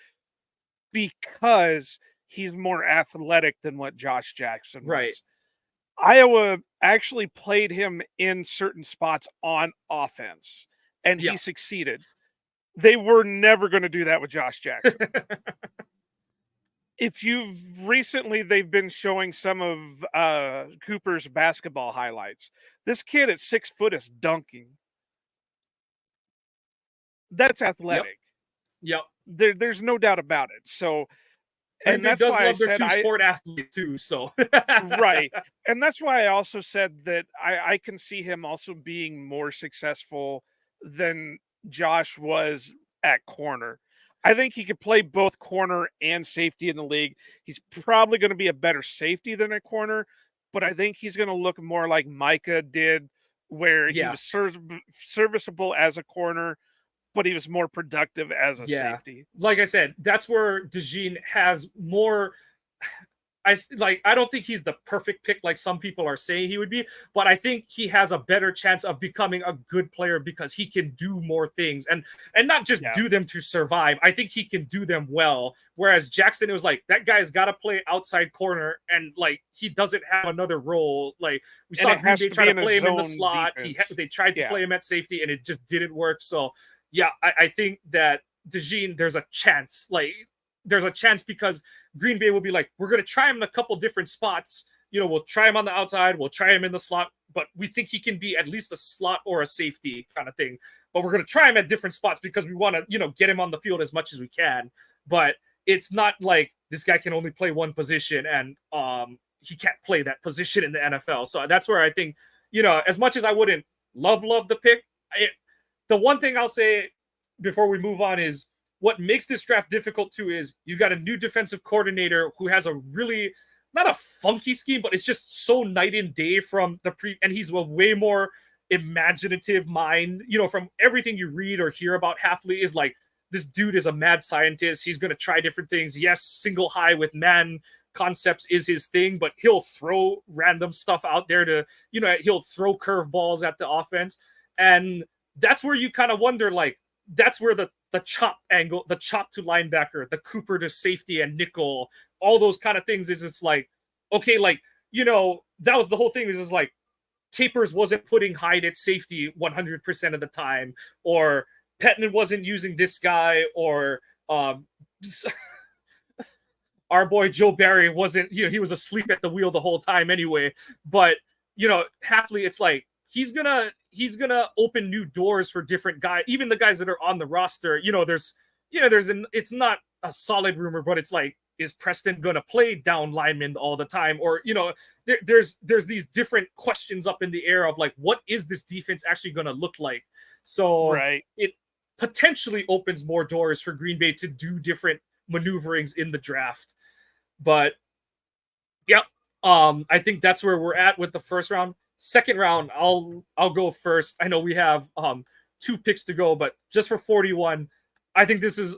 Speaker 2: because he's more athletic than what Josh Jackson was. Iowa actually played him in certain spots on offense, and he succeeded. They were never going to do that with Josh Jackson. If they've been showing some of Cooper's basketball highlights. This kid at 6 foot is dunking. That's athletic.
Speaker 1: Yep.
Speaker 2: There's no doubt about it. So,
Speaker 1: and that's why I said two-sport athlete too. So
Speaker 2: right, and that's why I also said that I can see him also being more successful than Josh was at corner. I think he could play both corner and safety in the league. He's probably going to be a better safety than a corner, but I think he's going to look more like Micah did, where he was serviceable as a corner, but he was more productive as a safety.
Speaker 1: Like I said, that's where DeJean has more. I don't think he's the perfect pick like some people are saying he would be, but I think he has a better chance of becoming a good player because he can do more things and not just do them to survive. I think he can do them well. Whereas Jackson, it was like, that guy's got to play outside corner, and like he doesn't have another role. Like we saw Green Bay try to play him in the slot. They tried to play him at safety, and it just didn't work. So yeah, I think that DeJean, there's a chance. There's a chance because Green Bay will be like, we're going to try him in a couple different spots. We'll try him on the outside. We'll try him in the slot, but we think he can be at least a slot or a safety kind of thing. But we're going to try him at different spots because we want to, get him on the field as much as we can. But it's not like this guy can only play one position and he can't play that position in the NFL. So that's where I think, as much as I wouldn't love the pick, the one thing I'll say before we move on is, what makes this draft difficult too is you got a new defensive coordinator who has a really, not a funky scheme, but it's just so night and day from the and he's a way more imaginative mind. From everything you read or hear about Hafley, is like, this dude is a mad scientist. He's going to try different things. Yes, single high with man concepts is his thing, but he'll throw random stuff out there to, he'll throw curveballs at the offense. And that's where you kind of wonder, like, that's where the chop angle, the chop to linebacker, the Cooper to safety and nickel, all those kind of things is, it's like, okay, like, that was the whole thing, is just like, Capers wasn't putting Hyde at safety 100% of the time, or Pettin wasn't using this guy, or our boy Joe Barry wasn't, he was asleep at the wheel the whole time anyway. But, Hafley, it's like, he's gonna open new doors for different guys, even the guys that are on the roster. It's not a solid rumor, but it's like, is Preston going to play down linemen all the time? Or, there's these different questions up in the air of like, what is this defense actually going to look like? So
Speaker 2: Right.
Speaker 1: it potentially opens more doors for Green Bay to do different maneuverings in the draft. But yeah, I think that's where we're at with the first round. Second round, I'll go first. I know we have 2 picks to go, but just for 41, I think this is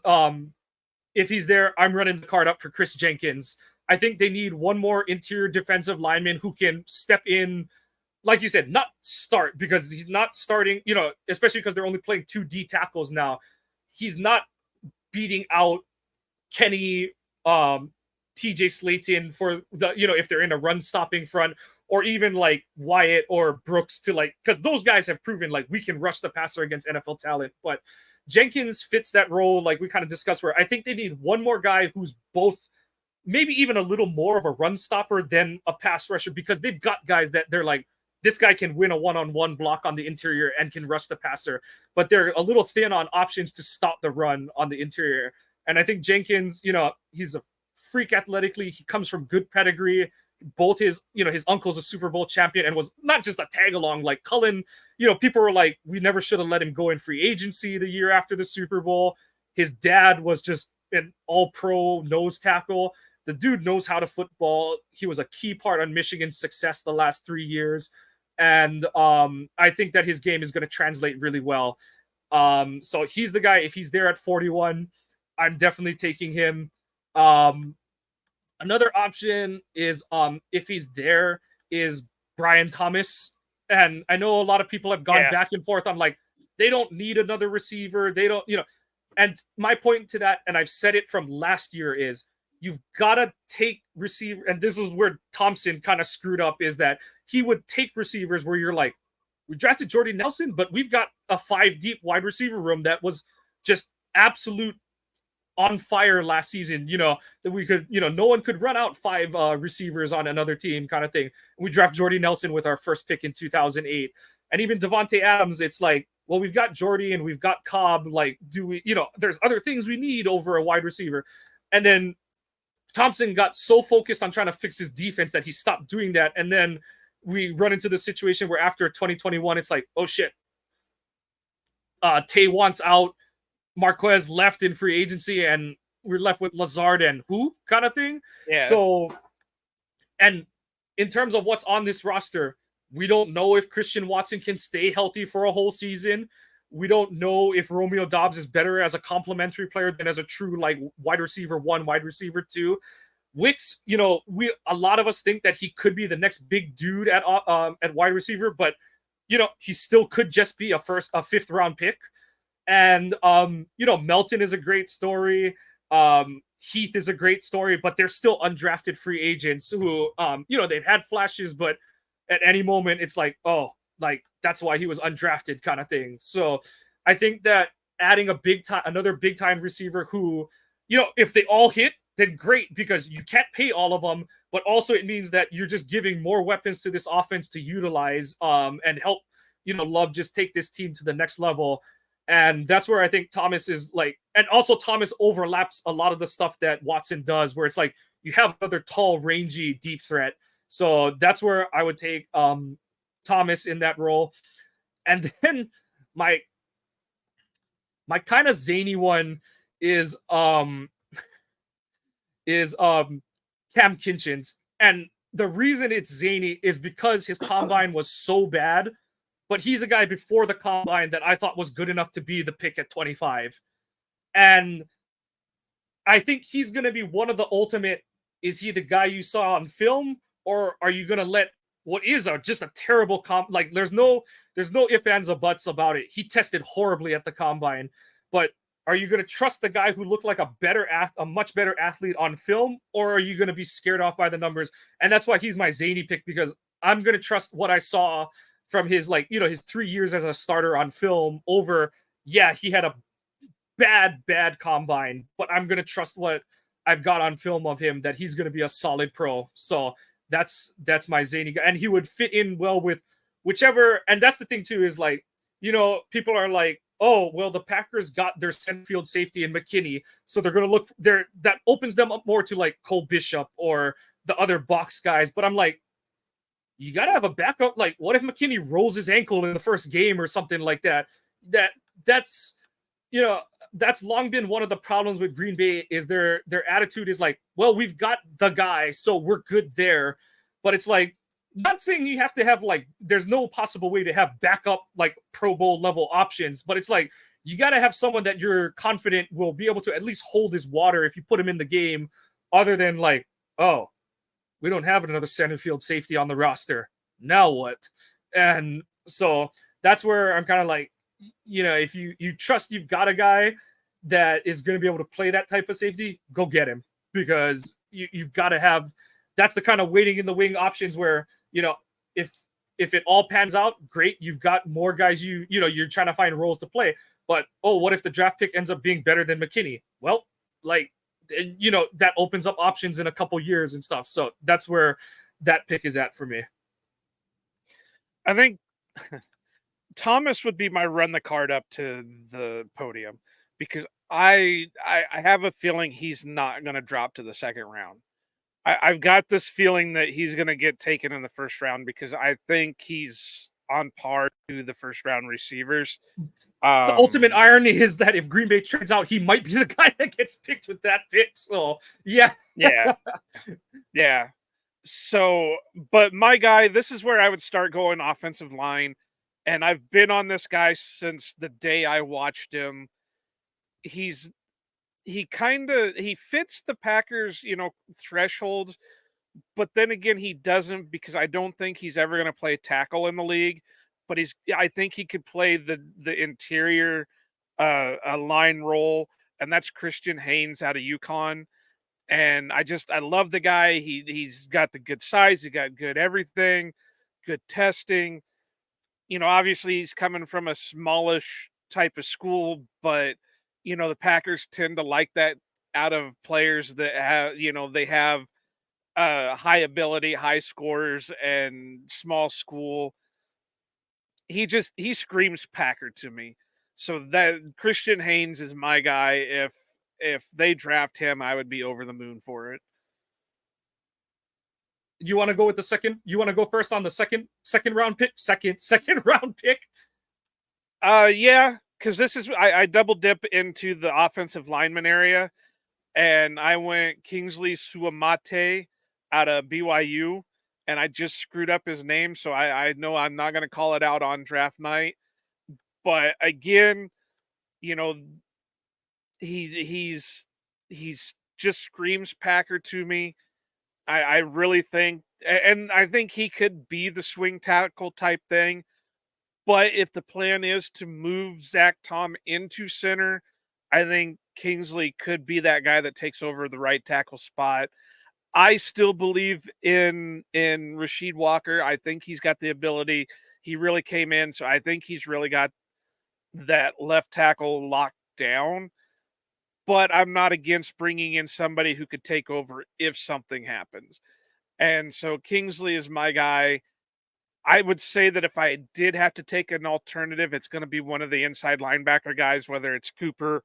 Speaker 1: if he's there, I'm running the card up for Chris Jenkins. I think they need one more interior defensive lineman who can step in, like you said, not start, because he's not starting, especially because they're only playing 2 D tackles now. He's not beating out Kenny, TJ Slayton for the, if they're in a run stopping front, or even like Wyatt or Brooks to like, because those guys have proven like we can rush the passer against NFL talent. But Jenkins fits that role, like we kind of discussed, where I think they need one more guy who's both, maybe even a little more of a run stopper than a pass rusher, because they've got guys that they're like, this guy can win a one-on-one block on the interior and can rush the passer, but they're a little thin on options to stop the run on the interior. And I think Jenkins, he's a freak athletically. He comes from good pedigree. Both his uncle's a Super Bowl champion and was not just a tag along like Cullen. People were like, we never should have let him go in free agency the year after the Super Bowl. His dad was just an all-pro nose tackle. The dude knows how to football. He was a key part on Michigan's success the last 3 years. And I think that his game is going to translate really well. So he's the guy. If he's there at 41, I'm definitely taking him. Another option is, if he's there, is Brian Thomas. And I know a lot of people have gone back and forth on like, they don't need another receiver. They don't, and my point to that, and I've said it from last year, is you've got to take receiver. And this is where Thompson kind of screwed up, is that he would take receivers where you're like, we drafted Jordy Nelson, but we've got a 5 deep wide receiver room that was just absolute on fire last season, that we could, no one could run out 5 receivers on another team kind of thing. We draft Jordy Nelson with our first pick in 2008. And even Devontae Adams, it's like, well, we've got Jordy and we've got Cobb. Like, do we, there's other things we need over a wide receiver. And then Thompson got so focused on trying to fix his defense that he stopped doing that. And then we run into the situation where after 2021, it's like, oh shit, Tay wants out. Marquez left in free agency, and we're left with Lazard and who kind of thing.
Speaker 2: Yeah.
Speaker 1: So, and in terms of what's on this roster, we don't know if Christian Watson can stay healthy for a whole season. We don't know if Romeo Doubs is better as a complementary player than as a true like wide receiver 1, wide receiver 2. Wicks, a lot of us think that he could be the next big dude at wide receiver, but he still could just be a 5th round pick. And Melton is a great story. Heath is a great story, but they're still undrafted free agents who, they've had flashes, but at any moment it's like, oh, like that's why he was undrafted kind of thing. So I think that adding another big time receiver who, if they all hit, then great, because you can't pay all of them, but also it means that you're just giving more weapons to this offense to utilize and help, Love just take this team to the next level. And that's where I think Thomas is like, and also Thomas overlaps a lot of the stuff that Watson does, where it's like you have another tall, rangy, deep threat. So that's where I would take Thomas in that role. And then my kind of zany one is Cam Kinchins. And the reason it's zany is because his combine was so bad. But he's a guy before the combine that I thought was good enough to be the pick at 25. And I think he's going to be one of the ultimate, is he the guy you saw on film, or are you going to let what is just a terrible like there's no ifs, ands, or buts about it. He tested horribly at the combine, but are you going to trust the guy who looked like a much better athlete on film, or are you going to be scared off by the numbers? And that's why he's my zany pick, because I'm going to trust what I saw from his, his 3 years as a starter on film over, he had a bad combine, but I'm going to trust what I've got on film of him, that he's going to be a solid pro. So that's my zany guy. And he would fit in well with whichever, and that's the thing too, is like, people are like, oh, well, the Packers got their center field safety in McKinney, so they're going to look there. That opens them up more to like Cole Bishop or the other box guys. But I'm like, you got to have a backup. Like, what if McKinney rolls his ankle in the first game or something like that? That's you know that's long been one of the problems with Green Bay is their attitude is like, well, we've got the guy, so we're good there. But it's like, not saying you have to have like, there's no possible way to have backup like Pro Bowl level options, but it's like you got to have someone that you're confident will be able to at least hold his water if you put him in the game, other than like, oh, we don't have another center field safety on the roster. Now what? And so that's where I'm kind of like, if you trust you've got a guy that is going to be able to play that type of safety, go get him, because you've got to have. That's the kind of waiting in the wing options where if it all pans out, great, you've got more guys. You're trying to find roles to play. But what if the draft pick ends up being better than McKinney? Well, like, that opens up options in a couple years and stuff. So that's where that pick is at for me.
Speaker 2: I think Thomas would be my run the card up to the podium, because I have a feeling he's not going to drop to the second round. I've got this feeling that he's going to get taken in the first round, because I think he's on par to the first round receivers.
Speaker 1: The ultimate irony is that if Green Bay trades out, he might be the guy that gets picked with that pick. So yeah.
Speaker 2: So, but my guy, this is where I would start going offensive line. And I've been on this guy since the day I watched him. He fits the Packers, threshold, but then again, he doesn't, because I don't think he's ever going to play tackle in the league. But I think he could play the interior a line role, and that's Christian Haynes out of UConn. And I love the guy. He's got the good size, he got good everything, good testing. Obviously he's coming from a smallish type of school, but the Packers tend to like that out of players that have, they have high ability, high scores, and small school. He screams Packer to me. So that Christian Haynes is my guy. If they draft him, I would be over the moon for it.
Speaker 1: You want to go with the second? You want to go first on the second round pick? Second round pick?
Speaker 2: Yeah, because this is I double dip into the offensive lineman area, and I went Kingsley Suamate out of BYU, and I just screwed up his name, so I know I'm not going to call it out on draft night. But again, he's just screams Packer to me. I really think, and I think he could be the swing tackle type thing. But if the plan is to move Zach Tom into center, I think Kingsley could be that guy that takes over the right tackle spot. I still believe in Rasheed Walker. I think he's got the ability. He really came in, so I think he's really got that left tackle locked down. But I'm not against bringing in somebody who could take over if something happens. And so Kingsley is my guy. I would say that if I did have to take an alternative, it's going to be one of the inside linebacker guys, whether it's Cooper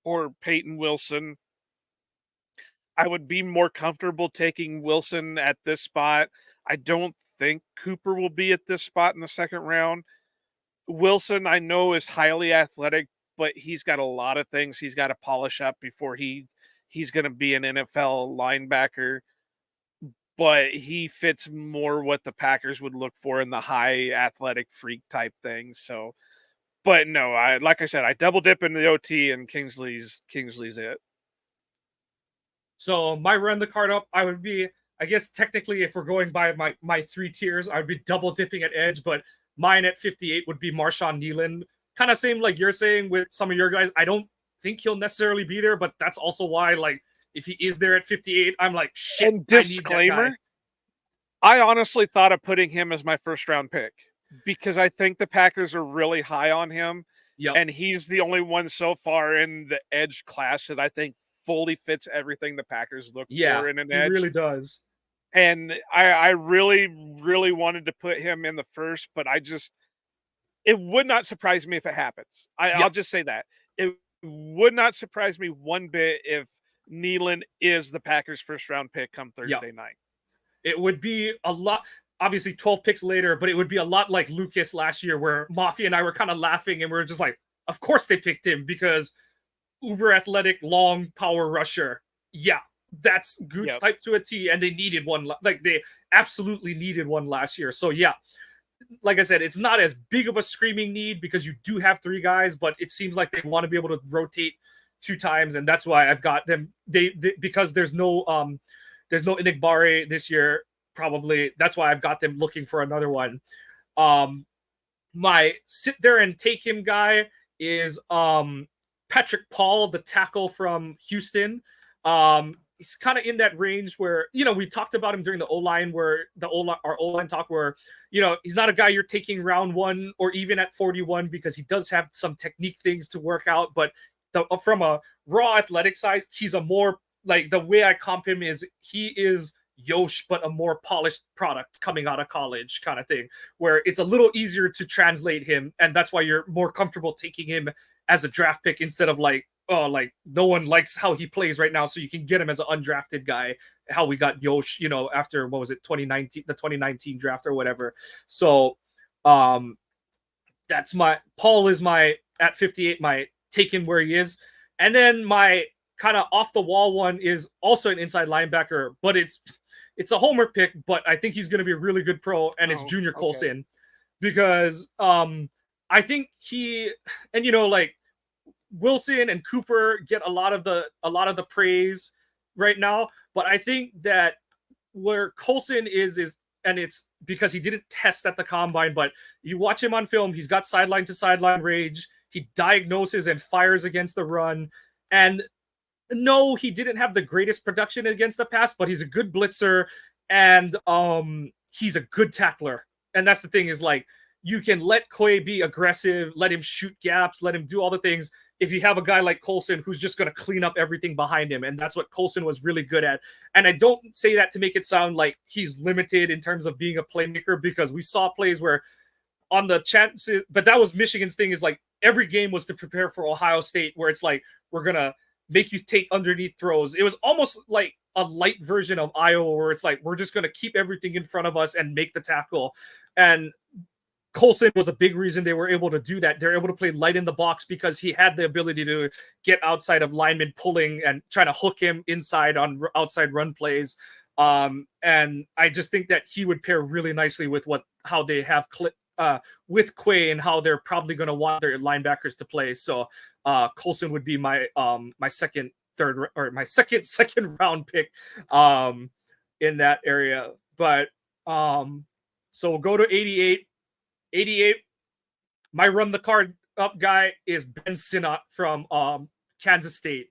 Speaker 2: or Peyton Wilson. I would be more comfortable taking Wilson at this spot. I don't think Cooper will be at this spot in the second round. Wilson, I know, is highly athletic, but he's got a lot of things he's got to polish up before he's going to be an NFL linebacker. But he fits more what the Packers would look for in the high athletic freak type things. So, but no, like I said, I double dip into the OT, and Kingsley's it.
Speaker 1: So my run the card up, I would be, I guess technically, if we're going by my three tiers, I would be double dipping at edge, but mine at 58 would be Marshawn Nealon. Kind of same like you're saying with some of your guys. I don't think he'll necessarily be there, but that's also why, like, if he is there at 58, I'm like, shit.
Speaker 2: And disclaimer, I honestly thought of putting him as my first round pick, because I think the Packers are really high on him.
Speaker 1: Yep.
Speaker 2: And he's the only one so far in the edge class that I think fully fits everything the Packers look for in an edge.
Speaker 1: He really does.
Speaker 2: And I really, really wanted to put him in the first, but It would not surprise me if it happens. I'll just say that. It would not surprise me one bit if Nealon is the Packers' first round pick come Thursday night.
Speaker 1: It would be a lot, obviously 12 picks later, but it would be a lot like Lucas last year, where Mafia and I were kind of laughing and we are just like, of course they picked him because uber athletic, long power rusher. Yeah, that's Goots type to a T, and they needed one. Like, they absolutely needed one last year. So yeah, like I said, it's not as big of a screaming need because you do have 3 guys, but it seems like they want to be able to rotate 2 times, and that's why I've got them. They because there's no Inigbare this year, probably. That's why I've got them looking for another one. My sit there and take him guy is Patrick Paul, the tackle from Houston. He's kind of in that range where, we talked about him during the O-line, where our O-line talk, where, he's not a guy you're taking round 1 or even at 41, because he does have some technique things to work out. But from a raw athletic side, he's a more, like, the way I comp him is he is Yosh, but a more polished product coming out of college kind of thing, where it's a little easier to translate him. And that's why you're more comfortable taking him as a draft pick instead of like, oh, like, no one likes how he plays right now, so you can get him as an undrafted guy, how we got Yosh, after, what was it, 2019, the 2019 draft or whatever. So that's Paul is my, at 58, my take him where he is. And then my kind of off the wall one is also an inside linebacker, but it's a homer pick, but I think he's going to be a really good pro, and it's Junior Colson, because I think he, and like, Wilson and Cooper get a lot of the praise right now, but I think that where Colson is, and it's because he didn't test at the combine, but you watch him on film, he's got sideline to sideline range, he diagnoses and fires against the run, and no, he didn't have the greatest production against the pass, but he's a good blitzer, and he's a good tackler. And that's the thing, is like, you can let Quay be aggressive, let him shoot gaps, let him do all the things, if you have a guy like Colson who's just going to clean up everything behind him. And that's what Colson was really good at. And I don't say that to make it sound like he's limited in terms of being a playmaker, because we saw plays where on the chances, but that was Michigan's thing, is like, every game was to prepare for Ohio State, where it's like, we're going to make you take underneath throws. It was almost like a light version of Iowa, where it's like, we're just going to keep everything in front of us and make the tackle. And Colson was a big reason they were able to do that. They're able to play light in the box because he had the ability to get outside of linemen pulling and trying to hook him inside on outside run plays. And I just think that he would pair really nicely with how they have with Quay, and how they're probably going to want their linebackers to play. So Colson would be my second round pick in that area. But so we'll go to 88. 88, my run the card up guy is Ben Sinnott from Kansas State.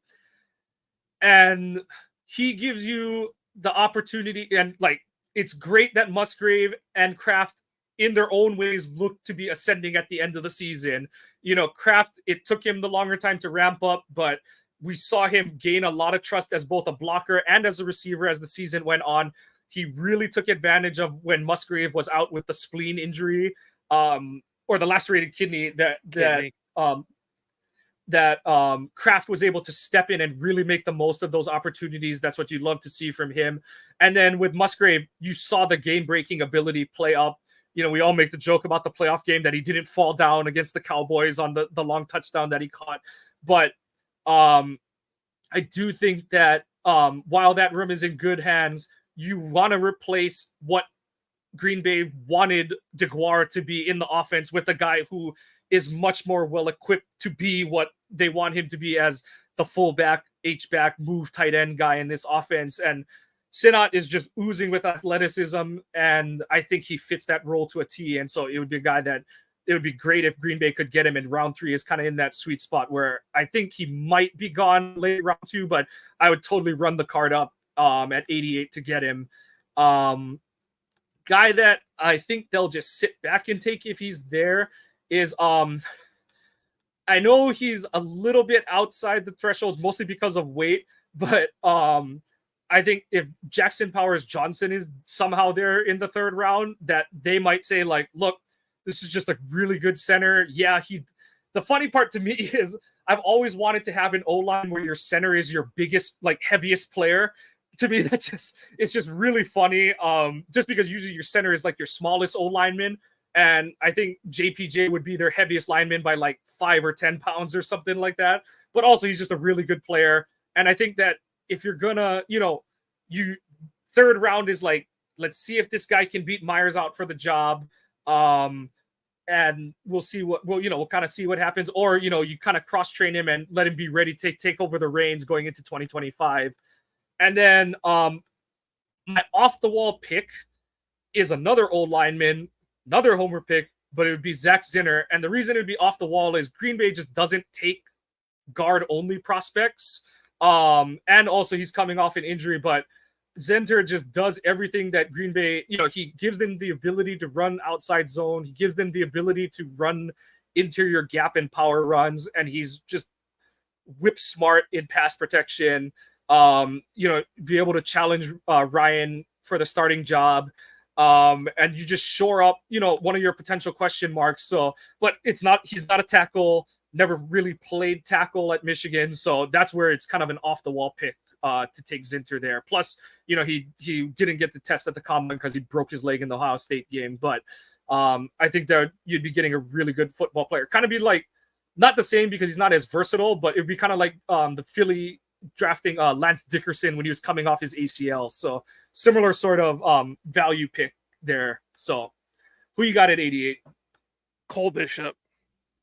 Speaker 1: And he gives you the opportunity, and like, it's great that Musgrave and Kraft in their own ways look to be ascending at the end of the season. Kraft, it took him the longer time to ramp up, but we saw him gain a lot of trust as both a blocker and as a receiver as the season went on. He really took advantage of when Musgrave was out with the spleen injury, or the lacerated kidney, that Kraft was able to step in and really make the most of those opportunities. That's what you'd love to see from him. And then with Musgrave, you saw the game-breaking ability play up. We all make the joke about the playoff game that he didn't fall down against the Cowboys on the long touchdown that he caught. But I do think that while that room is in good hands, you want to replace what Green Bay wanted DeGuara to be in the offense with a guy who is much more well-equipped to be what they want him to be, as the fullback, H-back, move tight end guy in this offense. And Sinnott is just oozing with athleticism, and I think he fits that role to a T. And so it would be a guy that it would be great if Green Bay could get him in round 3, is kind of in that sweet spot where I think he might be gone late round 2, but I would totally run the card up at 88 to get him. Guy that I think they'll just sit back and take if he's there is I know he's a little bit outside the thresholds, mostly because of weight, but I think if Jackson Powers Johnson is somehow there in the 3rd round, that they might say, like, look, this is just a really good center. Yeah, the funny part to me is I've always wanted to have an O-line where your center is your biggest, like heaviest player. To me, it's just really funny. Just because usually your center is like your smallest O-lineman. And I think JPJ would be their heaviest lineman by like 5 or 10 pounds or something like that. But also he's just a really good player. And I think that if you're gonna, you third round is like, let's see if this guy can beat Myers out for the job. And we'll see we'll kind of see what happens. Or, you kind of cross train him and let him be ready to take over the reins going into 2025. And then my off the wall pick is another old lineman, another homer pick, but it would be Zach Zinner. And the reason it would be off the wall is Green Bay just doesn't take guard only prospects. And also he's coming off an injury, but Zinner just does everything that Green Bay, he gives them the ability to run outside zone. He gives them the ability to run interior gap and power runs. And he's just whip smart in pass protection. Be able to challenge Ryan for the starting job. And you just shore up, one of your potential question marks. So, but he's not a tackle, never really played tackle at Michigan. So that's where it's kind of an off the wall pick to take Zinter there. Plus, he didn't get the test at the combine because he broke his leg in the Ohio State game. But I think that you'd be getting a really good football player. Kind of be like, not the same because he's not as versatile, but it'd be kind of like the Philly drafting Lance Dickerson when he was coming off his ACL. So similar sort of value pick there. So who you got at 88?
Speaker 2: Cole Bishop,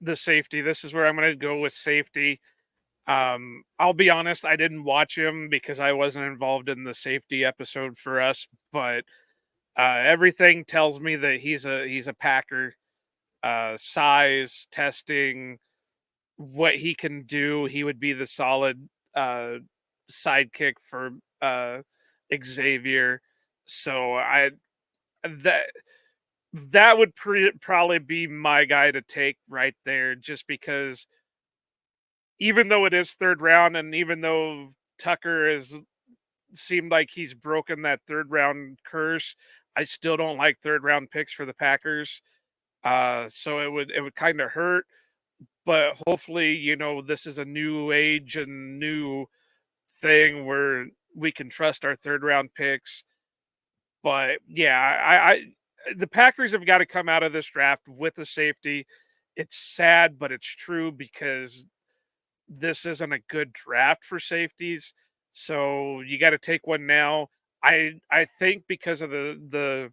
Speaker 2: the safety. This is where I'm going to go with safety. I'll be honest, I didn't watch him because I wasn't involved in the safety episode for us, but everything tells me that he's a Packer. Size, testing, what he can do, he would be the solid sidekick for Xavier. So that would probably be my guy to take right there, just because even though it is third round, and even though Tucker has seemed like he's broken that third round curse, I still don't like third round picks for the Packers. So it would kind of hurt. But hopefully, this is a new age and new thing where we can trust our third round picks. But yeah, the Packers have got to come out of this draft with a safety. It's sad, but it's true, because this isn't a good draft for safeties. So you got to take one now. I think because of the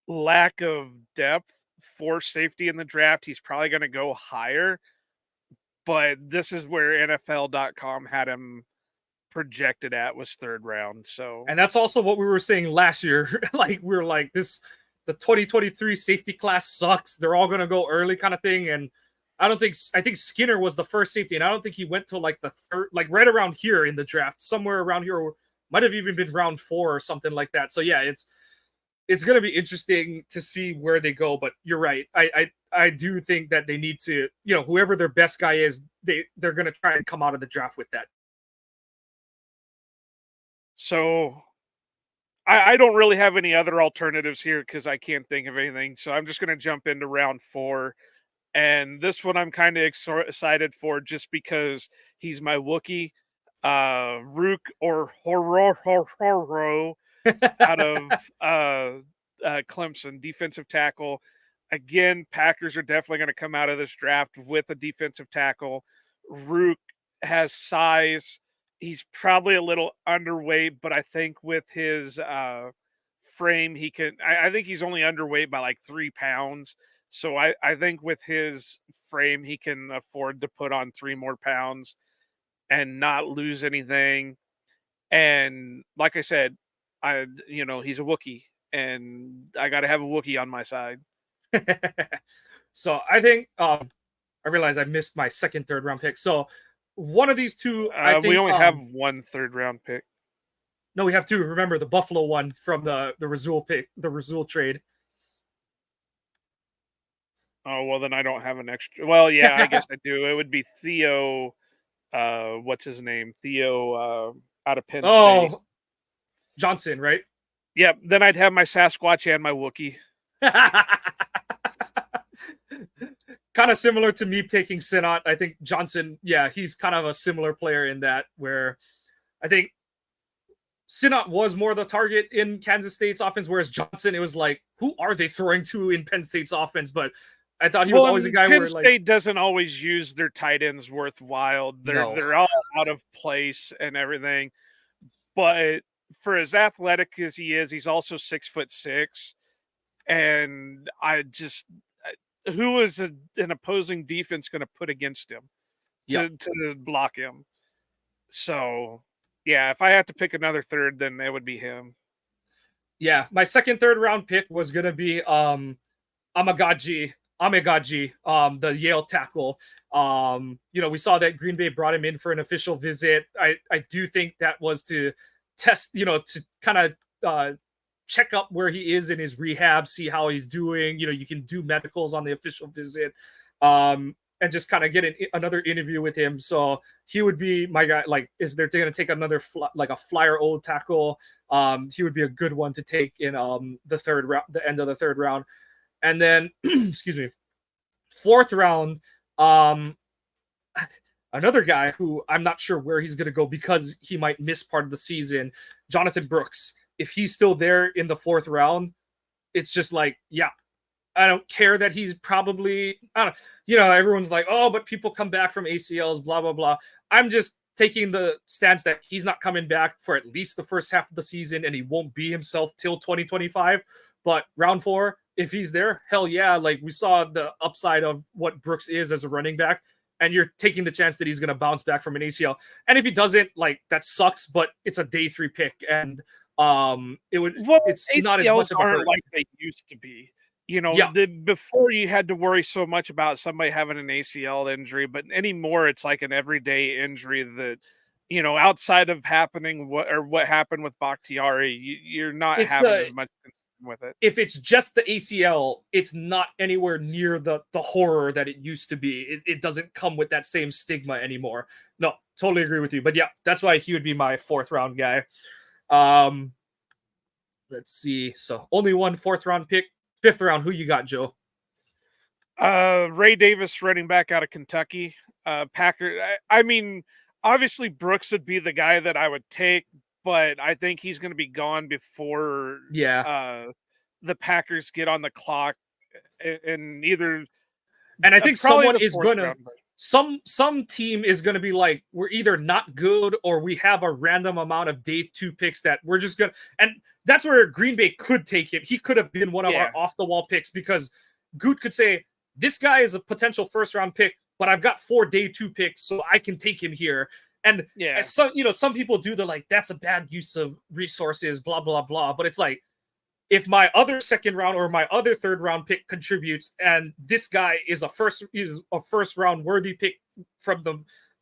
Speaker 2: lack of depth for safety in the draft, he's probably going to go higher. But this is where NFL.com had him projected at, was third round. So,
Speaker 1: and that's also what we were saying last year. Like we were like, the 2023 safety class sucks. They're all going to go early kind of thing. And I think Skinner was the first safety, and I don't think he went to like the third, like right around here in the draft, somewhere around here, or might have even been round 4 or something like that. So yeah, it's going to be interesting to see where they go. But you're right. I do think that they need to, whoever their best guy is, they're going to try and come out of the draft with that.
Speaker 2: So I don't really have any other alternatives here because I can't think of anything. So I'm just going to jump into round 4. And this one I'm kind of excited for, just because he's my Wookiee. Rook or Horo out of Clemson, defensive tackle. Again, Packers are definitely going to come out of this draft with a defensive tackle. Rook has size. He's probably a little underweight, but I think with his frame, he can. I think he's only underweight by like 3 pounds. So I think with his frame, he can afford to put on 3 more pounds and not lose anything. And like I said, he's a Wookiee, and I got to have a Wookiee on my side.
Speaker 1: So I think I realized I missed my second third round pick. So one of these two, I think
Speaker 2: we only have 1 third round pick.
Speaker 1: No, we have 2. Remember the Buffalo one from the Rasul pick, the Rasul trade.
Speaker 2: Oh, well, then I don't have an extra. Well, yeah, I guess I do. It would be Theo. What's his name? Theo out of Penn State.
Speaker 1: Johnson, right?
Speaker 2: Yep. Then I'd have my Sasquatch and my Wookiee.
Speaker 1: kind of similar to me taking Sinat. I think Johnson, yeah, he's kind of a similar player in that where I think Sinat was more the target in Kansas State's offense, whereas Johnson, it was like, who are they throwing to in Penn State's offense? But I thought he was
Speaker 2: Well,
Speaker 1: always a
Speaker 2: and
Speaker 1: guy
Speaker 2: Penn
Speaker 1: where like,
Speaker 2: State doesn't always use their tight ends worthwhile.
Speaker 1: no,
Speaker 2: They're all out of place and everything. But for as athletic as he is, he's also 6'6", and who is an opposing defense going to put against him
Speaker 1: yeah,
Speaker 2: to block him? So, yeah, if I had to pick another third, then it would be him.
Speaker 1: yeah. My second, third round pick was gonna be Amagaji, the Yale tackle. We saw that Green Bay brought him in for an official visit. I do think that was to test, to kind of check up where he is in his rehab, see how he's doing. You can do medicals on the official visit, and just kind of get another interview with him. So he would be my guy. Like if they're going to take another like a flyer old tackle, he would be a good one to take in the third round, the end of the third round. And then, excuse me, fourth round, another guy who I'm not sure where he's going to go because he might miss part of the season, Jonathan Brooks. If he's still there in the fourth round, it's just like, yeah, I don't care that he's probably, I don't, everyone's like, oh, but people come back from ACLs, blah, blah, blah. I'm just taking the stance that he's not coming back for at least the first half of the season and he won't be himself till 2025. But round 4, if he's there, hell yeah. Like we saw the upside of what Brooks is as a running back, and you're taking the chance that he's going to bounce back from an ACL. And if he doesn't, like that sucks, but it's a day 3 pick. And it's not as much of a hurt.
Speaker 2: Like they used to be.
Speaker 1: Yeah.
Speaker 2: Before you had to worry so much about somebody having an ACL injury, but anymore it's like an everyday injury that, outside of what happened with Bakhtiari, you're not having as much concern with it.
Speaker 1: If it's just the ACL, it's not anywhere near the horror that it used to be. It doesn't come with that same stigma anymore. No, totally agree with you. But yeah, that's why he would be my fourth round guy. Let's see. So only one fourth round pick. Fifth round, who you got, Joe?
Speaker 2: Ray Davis, running back out of Kentucky. Packer. I mean, obviously Brooks would be the guy that I would take, but I think he's going to be gone before the Packers get on the clock. And either,
Speaker 1: and I think someone is gonna some team is gonna be like, we're either not good or we have a random amount of day 2 picks that we're just gonna, and that's where Green Bay could take him. He could have been one of our off the wall picks because Goot could say, this guy is a potential first round pick, but I've got 4 day 2 picks, so I can take him here. And some people do the like, that's a bad use of resources, blah, blah, blah. But it's like, if my other second round or my other third round pick contributes, and this guy is a first round worthy pick from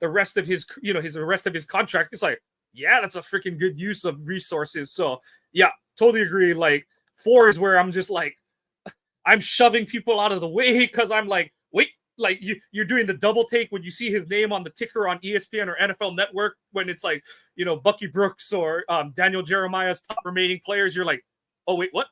Speaker 1: the rest of his, the rest of his contract, it's like, yeah, that's a freaking good use of resources. So yeah, totally agree. Like 4 is where I'm just like, I'm shoving people out of the way because I'm like, wait, like you're doing the double take when you see his name on the ticker on ESPN or NFL Network when it's like, Bucky Brooks or Daniel Jeremiah's top remaining players. You're like, oh wait, what?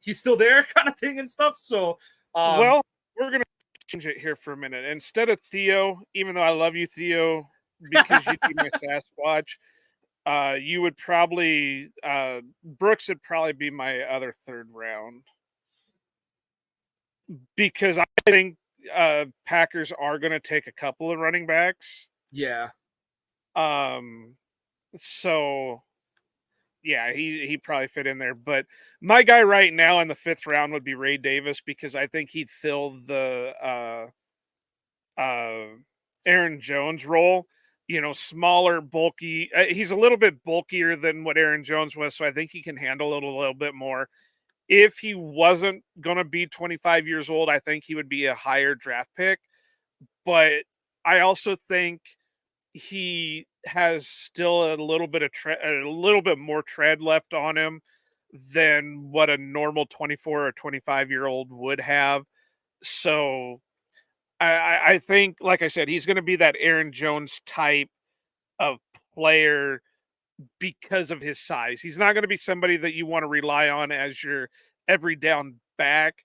Speaker 1: He's still there, kind of thing and stuff. So,
Speaker 2: well, we're gonna change it here for a minute. Instead of Theo, even though I love you, Theo, because you'd be my Sasquatch, you would probably Brooks would probably be my other third round because I think Packers are going to take a couple of running backs.
Speaker 1: Yeah.
Speaker 2: So yeah, he probably fit in there. But my guy right now in the 5th round would be Ray Davis because I think he'd fill the Aaron Jones role. Smaller, bulky. He's a little bit bulkier than what Aaron Jones was, so I think he can handle it a little bit more. If he wasn't going to be 25 years old, I think he would be a higher draft pick. But I also think he has still a little bit more tread left on him than what a normal 24 or 25-year-old would have. So I think, like I said, he's going to be that Aaron Jones type of player because of his size. He's not going to be somebody that you want to rely on as your every down back,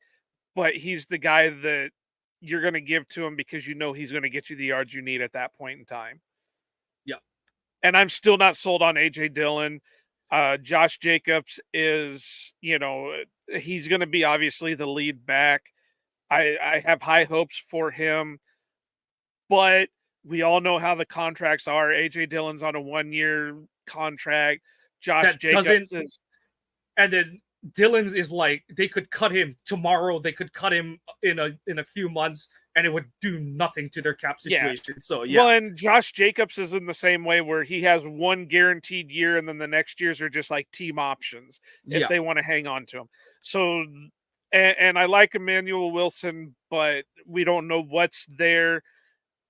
Speaker 2: but he's the guy that you're going to give to him because you know he's going to get you the yards you need at that point in time.
Speaker 1: Yeah.
Speaker 2: And I'm still not sold on A.J. Dillon. Josh Jacobs is, he's going to be obviously the lead back. I have high hopes for him, but we all know how the contracts are. A.J. Dillon's on a 1-year contract. Josh
Speaker 1: That
Speaker 2: Jacobs
Speaker 1: doesn't,
Speaker 2: is.
Speaker 1: and then Dylan's is like they could cut him tomorrow. They could cut him in a few months, and it would do nothing to their cap
Speaker 2: Yeah.
Speaker 1: situation. So yeah,
Speaker 2: Well, and Josh Jacobs is in the same way where he has one guaranteed year, and then the next years are just like team options if
Speaker 1: yeah.
Speaker 2: they want to hang on to him. So, and I like Emmanuel Wilson, but we don't know what's there.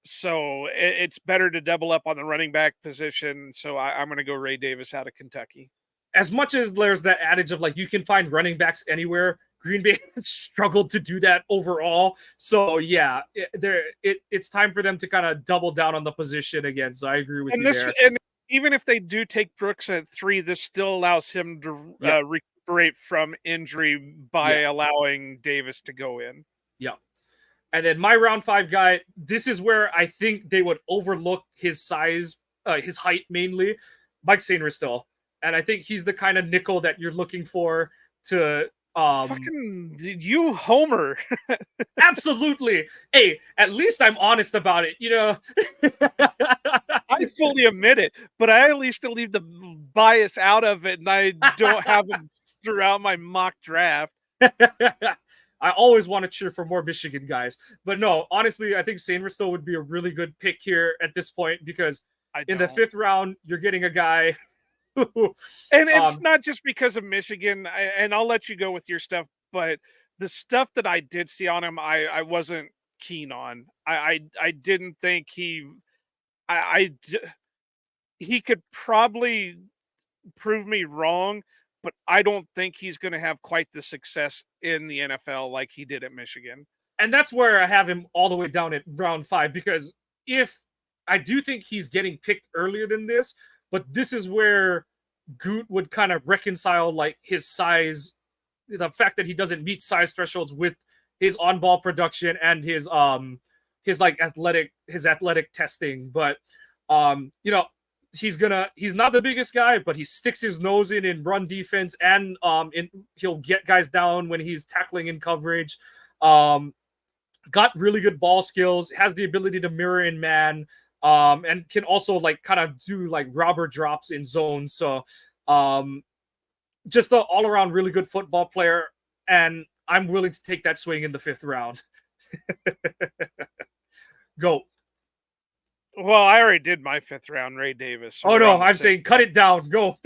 Speaker 2: So it's better to double up on the running back position. So I'm going to go Ray Davis out of Kentucky.
Speaker 1: As much as there's that adage of like you can find running backs anywhere, Green Bay struggled to do that overall. So yeah, it's time for them to kind of double down on the position again. So I agree with you there.
Speaker 2: And even if they do take Brooks at 3, this still allows him to recuperate from injury by allowing Davis to go in.
Speaker 1: Yeah. And then my round 5 guy, this is where I think they would overlook his size, his height mainly, Mike Sainristil. And I think he's the kind of nickel that you're looking for to
Speaker 2: fucking you homer.
Speaker 1: Absolutely. Hey, at least I'm honest about it,
Speaker 2: I fully admit it, but I at least leave the bias out of it, and I don't have him throughout my mock draft.
Speaker 1: I always want to cheer for more Michigan guys. But no, honestly, I think Sainristil would be a really good pick here at this point because in the 5th round, you're getting a guy who,
Speaker 2: and it's not just because of Michigan, and I'll let you go with your stuff, but the stuff that I did see on him, I wasn't keen on. I didn't think he could probably prove me wrong, but I don't think he's going to have quite the success in the NFL like he did at Michigan.
Speaker 1: And that's where I have him all the way down at round 5, because if I do think he's getting picked earlier than this, but this is where Goot would kind of reconcile like his size, the fact that he doesn't meet size thresholds with his on-ball production and his athletic testing. But he's not the biggest guy, but he sticks his nose in run defense, and he'll get guys down when he's tackling in coverage. Got really good ball skills, has the ability to mirror in man, and can also like kind of do like robber drops in zones. So just an all-around really good football player, and I'm willing to take that swing in the 5th round. Go.
Speaker 2: Well, I already did my 5th round, Ray Davis.
Speaker 1: So no, I'm saying cut it down. Go.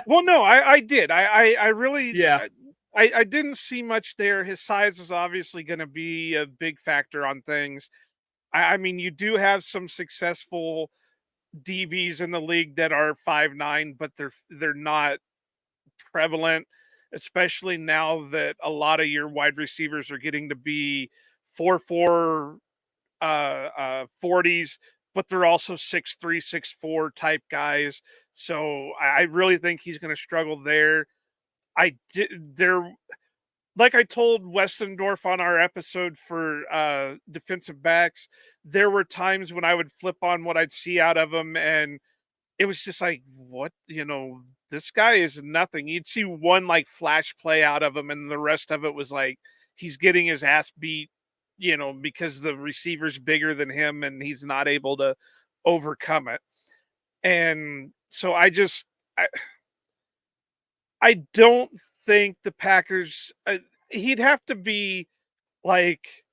Speaker 2: Well, no, I did. I really,
Speaker 1: yeah.
Speaker 2: I didn't see much there. His size is obviously going to be a big factor on things. I mean, you do have some successful DBs in the league that are 5'9", but they're not prevalent, especially now that a lot of your wide receivers are getting to be 4'4", 40s, but they're also 6'3", 6'4" type guys. So I really think he's going to struggle there. Like I told Westendorf on our episode for defensive backs, there were times when I would flip on what I'd see out of him, and it was just like, what, this guy is nothing. You'd see one like flash play out of him, and the rest of it was like he's getting his ass beat, because the receiver's bigger than him and he's not able to overcome it. And so I don't think the Packers, he'd have to be like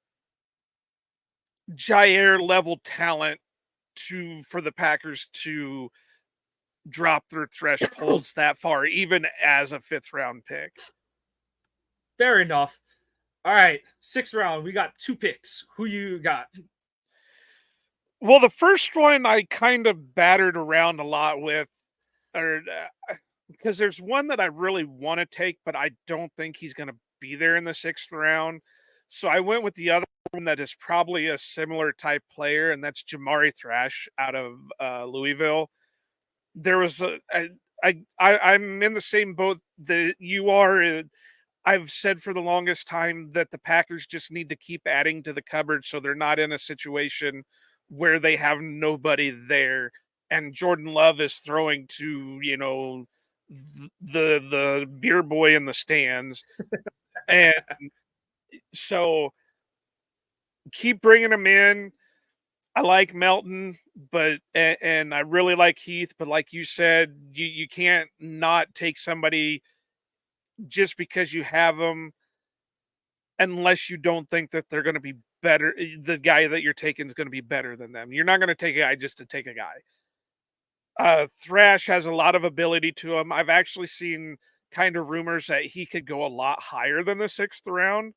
Speaker 2: Jair level talent for the Packers to drop their thresholds that far, even as a 5th round pick.
Speaker 1: Fair enough. All right, 6th round, we got 2 picks. Who you got?
Speaker 2: Well, the first one I kind of battered around a lot with, because there's one that I really want to take, but I don't think he's going to be there in the 6th round. So I went with the other one that is probably a similar type player, and that's Jamari Thrash out of Louisville. There was I'm in the same boat that you are. I've said for the longest time that the Packers just need to keep adding to the cupboard so they're not in a situation where they have nobody there and Jordan Love is throwing to, the beer boy in the stands. And so keep bringing them in. I like Melton, and I really like Heath, but like you said, you can't not take somebody just because you have them unless you don't think that they're going to be better. The guy that you're taking is going to be better than them. You're not going to take a guy just to take a guy. Thrash has a lot of ability to him. I've actually seen kind of rumors that he could go a lot higher than the 6th round.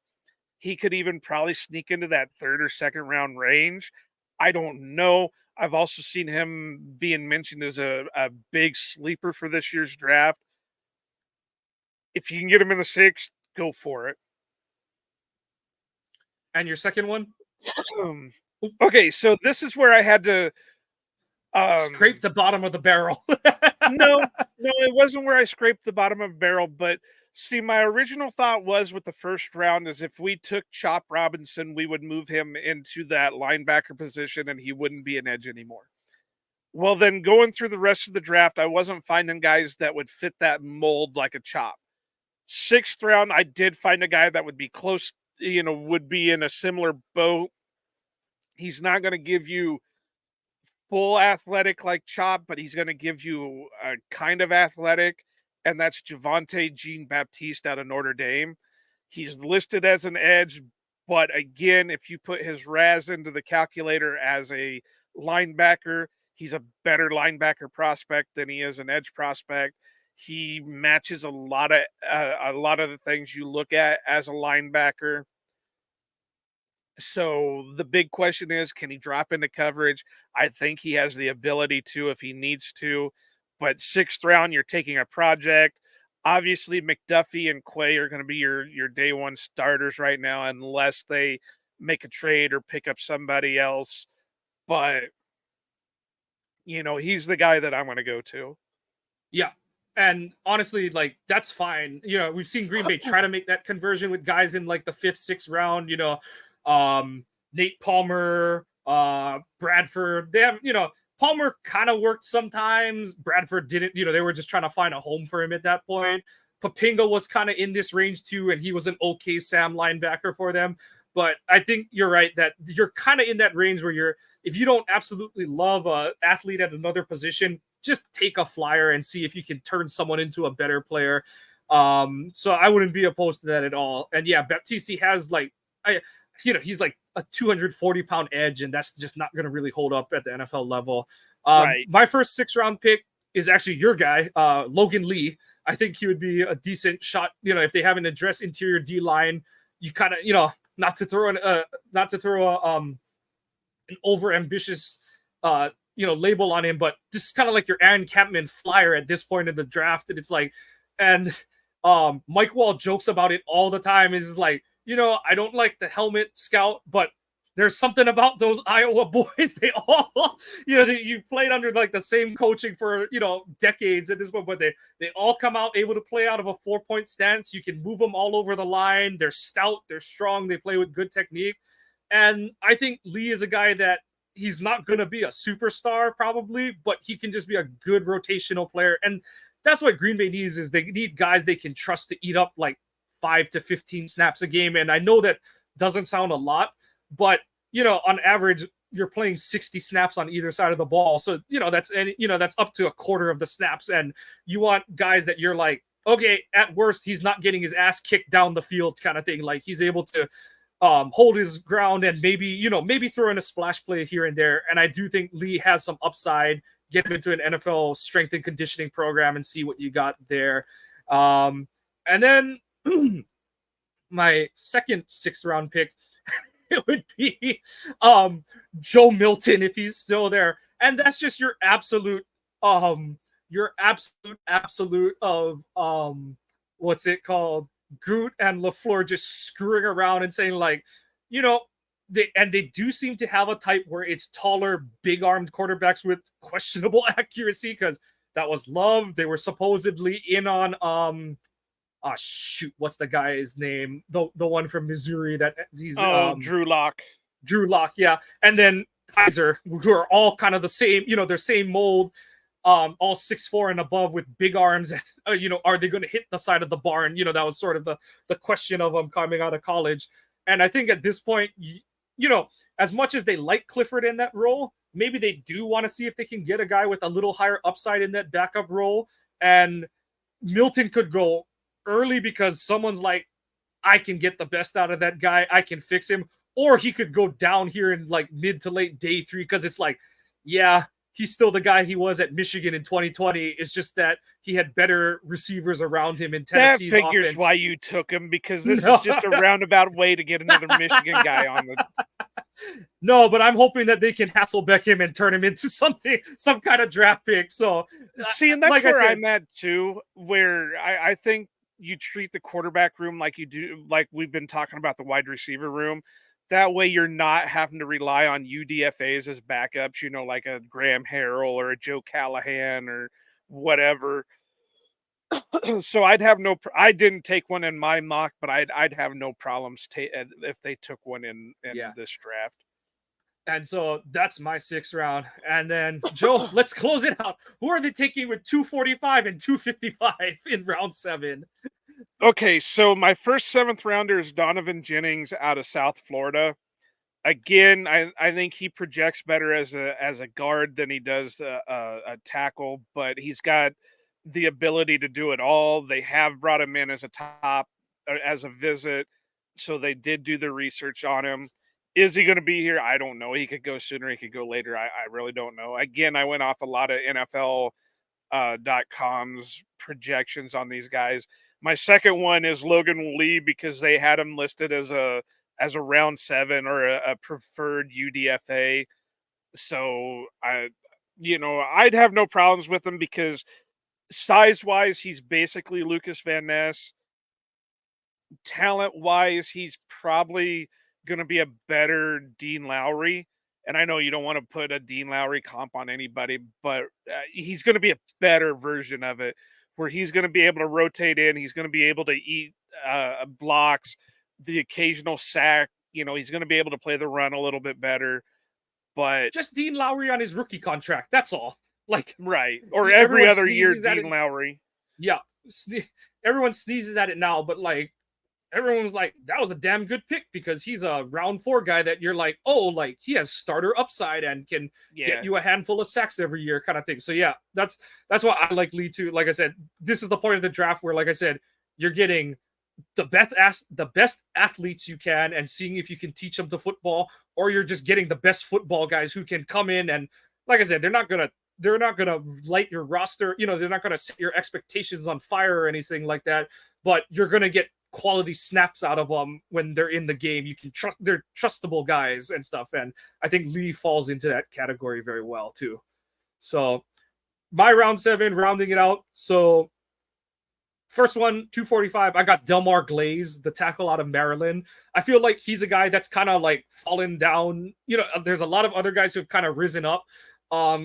Speaker 2: He could even probably sneak into that 3rd or 2nd round range. I don't know. I've also seen him being mentioned as a big sleeper for this year's draft. If you can get him in the 6th, go for it.
Speaker 1: And your second one?
Speaker 2: Okay, so this is where I had to
Speaker 1: scrape the bottom of the barrel.
Speaker 2: No, it wasn't where I scraped the bottom of the barrel, but see, my original thought was with the 1st round is if we took Chop Robinson, we would move him into that linebacker position and he wouldn't be an edge anymore. Well, then going through the rest of the draft, I wasn't finding guys that would fit that mold like a Chop. 6th round, I did find a guy that would be close, would be in a similar boat. He's not going to give you full athletic like Chop, but he's going to give you a kind of athletic, and that's Javonte Jean-Baptiste out of Notre Dame. He's listed as an edge, but again, if you put his RAS into the calculator as a linebacker, he's a better linebacker prospect than he is an edge prospect. He matches a lot of the things you look at as a linebacker. So the big question is, can he drop into coverage? I think he has the ability to if he needs to. But 6th round, you're taking a project. Obviously, McDuffie and Quay are going to be your day one starters right now, unless they make a trade or pick up somebody else. But, he's the guy that I'm going to go to.
Speaker 1: Yeah. And honestly, like, that's fine. We've seen Green Bay try to make that conversion with guys in like the 5th, 6th round, Nate Palmer, Bradford. They have, Palmer kind of worked sometimes. Bradford didn't, they were just trying to find a home for him at that point. Papinga was kind of in this range too, and he was an okay Sam linebacker for them. But I think you're right that you're kind of in that range where if you don't absolutely love an athlete at another position, just take a flyer and see if you can turn someone into a better player. So I wouldn't be opposed to that at all. And yeah, Baptiste has he's like a 240-pound edge, and that's just not going to really hold up at the NFL level.
Speaker 2: Right.
Speaker 1: My first 6th round pick is actually your guy, Logan Lee. I think he would be a decent shot. If they haven't addressed interior D line, you kind of, not to throw an over ambitious, label on him, but this is kind of like your Aaron Campman flyer at this point in the draft. And it's like, Mike Wall jokes about it all the time. Is like, I don't like the helmet scout, but there's something about those Iowa boys. They all, you played under like the same coaching for, decades at this point, but they all come out able to play out of a 4-point stance. You can move them all over the line. They're stout. They're strong. They play with good technique. And I think Lee is a guy that he's not going to be a superstar probably, but he can just be a good rotational player. And that's what Green Bay needs is they need guys they can trust to eat up like 5 to 15 snaps a game. And I know that doesn't sound a lot, but, on average, you're playing 60 snaps on either side of the ball. So, that's up to a quarter of the snaps. And you want guys that you're like, okay, at worst, he's not getting his ass kicked down the field kind of thing. Like he's able to hold his ground and maybe throw in a splash play here and there. And I do think Lee has some upside. Get him into an NFL strength and conditioning program and see what you got there. And then my second 6th round pick, it would be Joe Milton if he's still there. And that's just your absolute of what's it called? Groot and LaFleur just screwing around and saying like, they do seem to have a type where it's taller, big-armed quarterbacks with questionable accuracy because that was Love. They were supposedly in on shoot, what's the guy's name? The one from Missouri that he's
Speaker 2: Drew Lock.
Speaker 1: Drew Lock, yeah, and then Kaiser, who are all kind of the same, their same mold, all 6'4" and above with big arms. Are they going to hit the side of the barn? That was sort of the question of them coming out of college. And I think at this point, as much as they like Clifford in that role, maybe they do want to see if they can get a guy with a little higher upside in that backup role. And Milton could go early because someone's like, I can get the best out of that guy. I can fix him. Or he could go down here in like mid to late day 3 because it's like, yeah, he's still the guy he was at Michigan in 2020. It's just that he had better receivers around him in Tennessee's
Speaker 2: That figures
Speaker 1: offense.
Speaker 2: why you took him, because this is just a roundabout way to get another Michigan guy on the...
Speaker 1: No, but I'm hoping that they can Hasselbeck him and turn him into some kind of draft pick. So,
Speaker 2: see, and that's where I'm at too, where I think you treat the quarterback room like you do, like we've been talking about the wide receiver room. That way you're not having to rely on UDFAs as backups, like a Graham Harrell or a Joe Callahan or whatever. So I didn't take one in my mock, but I'd have no problems if they took one in this draft.
Speaker 1: And so that's my 6th round. And then, Joe, let's close it out. Who are they taking with 245 and 255 in round 7?
Speaker 2: Okay, so my first 7th rounder is Donovan Jennings out of South Florida. Again, I think he projects better as a guard than he does a tackle, but he's got the ability to do it all. They have brought him in as a visit, so they did do the research on him. Is he going to be here? I don't know. He could go sooner. He could go later. I really don't know. Again, I went off a lot of NFL.com's projections on these guys. My second one is Logan Lee, because they had him listed as a round 7 or a preferred UDFA. So I'd have no problems with him because size-wise, he's basically Lucas Van Ness. Talent-wise, he's probably going to be a better Dean Lowry. And I know you don't want to put a Dean Lowry comp on anybody, but he's going to be a better version of it, where he's going to be able to rotate in. He's going to be able to eat blocks, the occasional sack. He's going to be able to play the run a little bit better. But
Speaker 1: just Dean Lowry on his rookie contract. That's all. Like,
Speaker 2: right. Or every other year, Dean Lowry.
Speaker 1: Yeah. Everyone sneezes at it now, but like, everyone was like, that was a damn good pick because he's a round 4 guy that you're like, oh, like he has starter upside and can get you a handful of sacks every year kind of thing. So yeah, that's why I like Lee too. Like I said, this is the point of the draft where, like I said, you're getting the best athletes you can and seeing if you can teach them to football, or you're just getting the best football guys who can come in and, like I said, they're not gonna light your roster. They're not gonna set your expectations on fire or anything like that. But you're gonna get quality snaps out of them when they're in the game. You can trust, they're trustable guys and stuff. And I think Lee falls into that category very well too. So my round 7, rounding it out. So first one, 245, I got Delmar Glaze, the tackle out of Maryland. I feel like he's a guy that's kind of like fallen down. There's a lot of other guys who have kind of risen up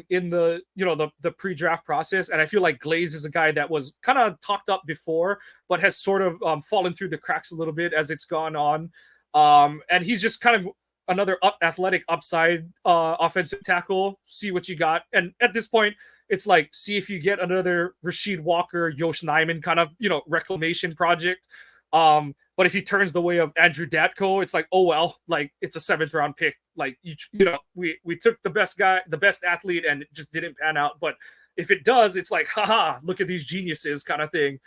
Speaker 1: in the the pre-draft process, and I feel like Glaze is a guy that was kind of talked up before, but has sort of fallen through the cracks a little bit as it's gone on. And he's just kind of another athletic upside offensive tackle. See what you got, and at this point, it's like, see if you get another Rasheed Walker, Yosh Nijman kind of reclamation project. But if he turns the way of Andrew Datko, it's like, oh well, like it's a 7th round pick. Like we took the best guy, the best athlete, and it just didn't pan out. But if it does, it's like, haha, look at these geniuses kind of thing.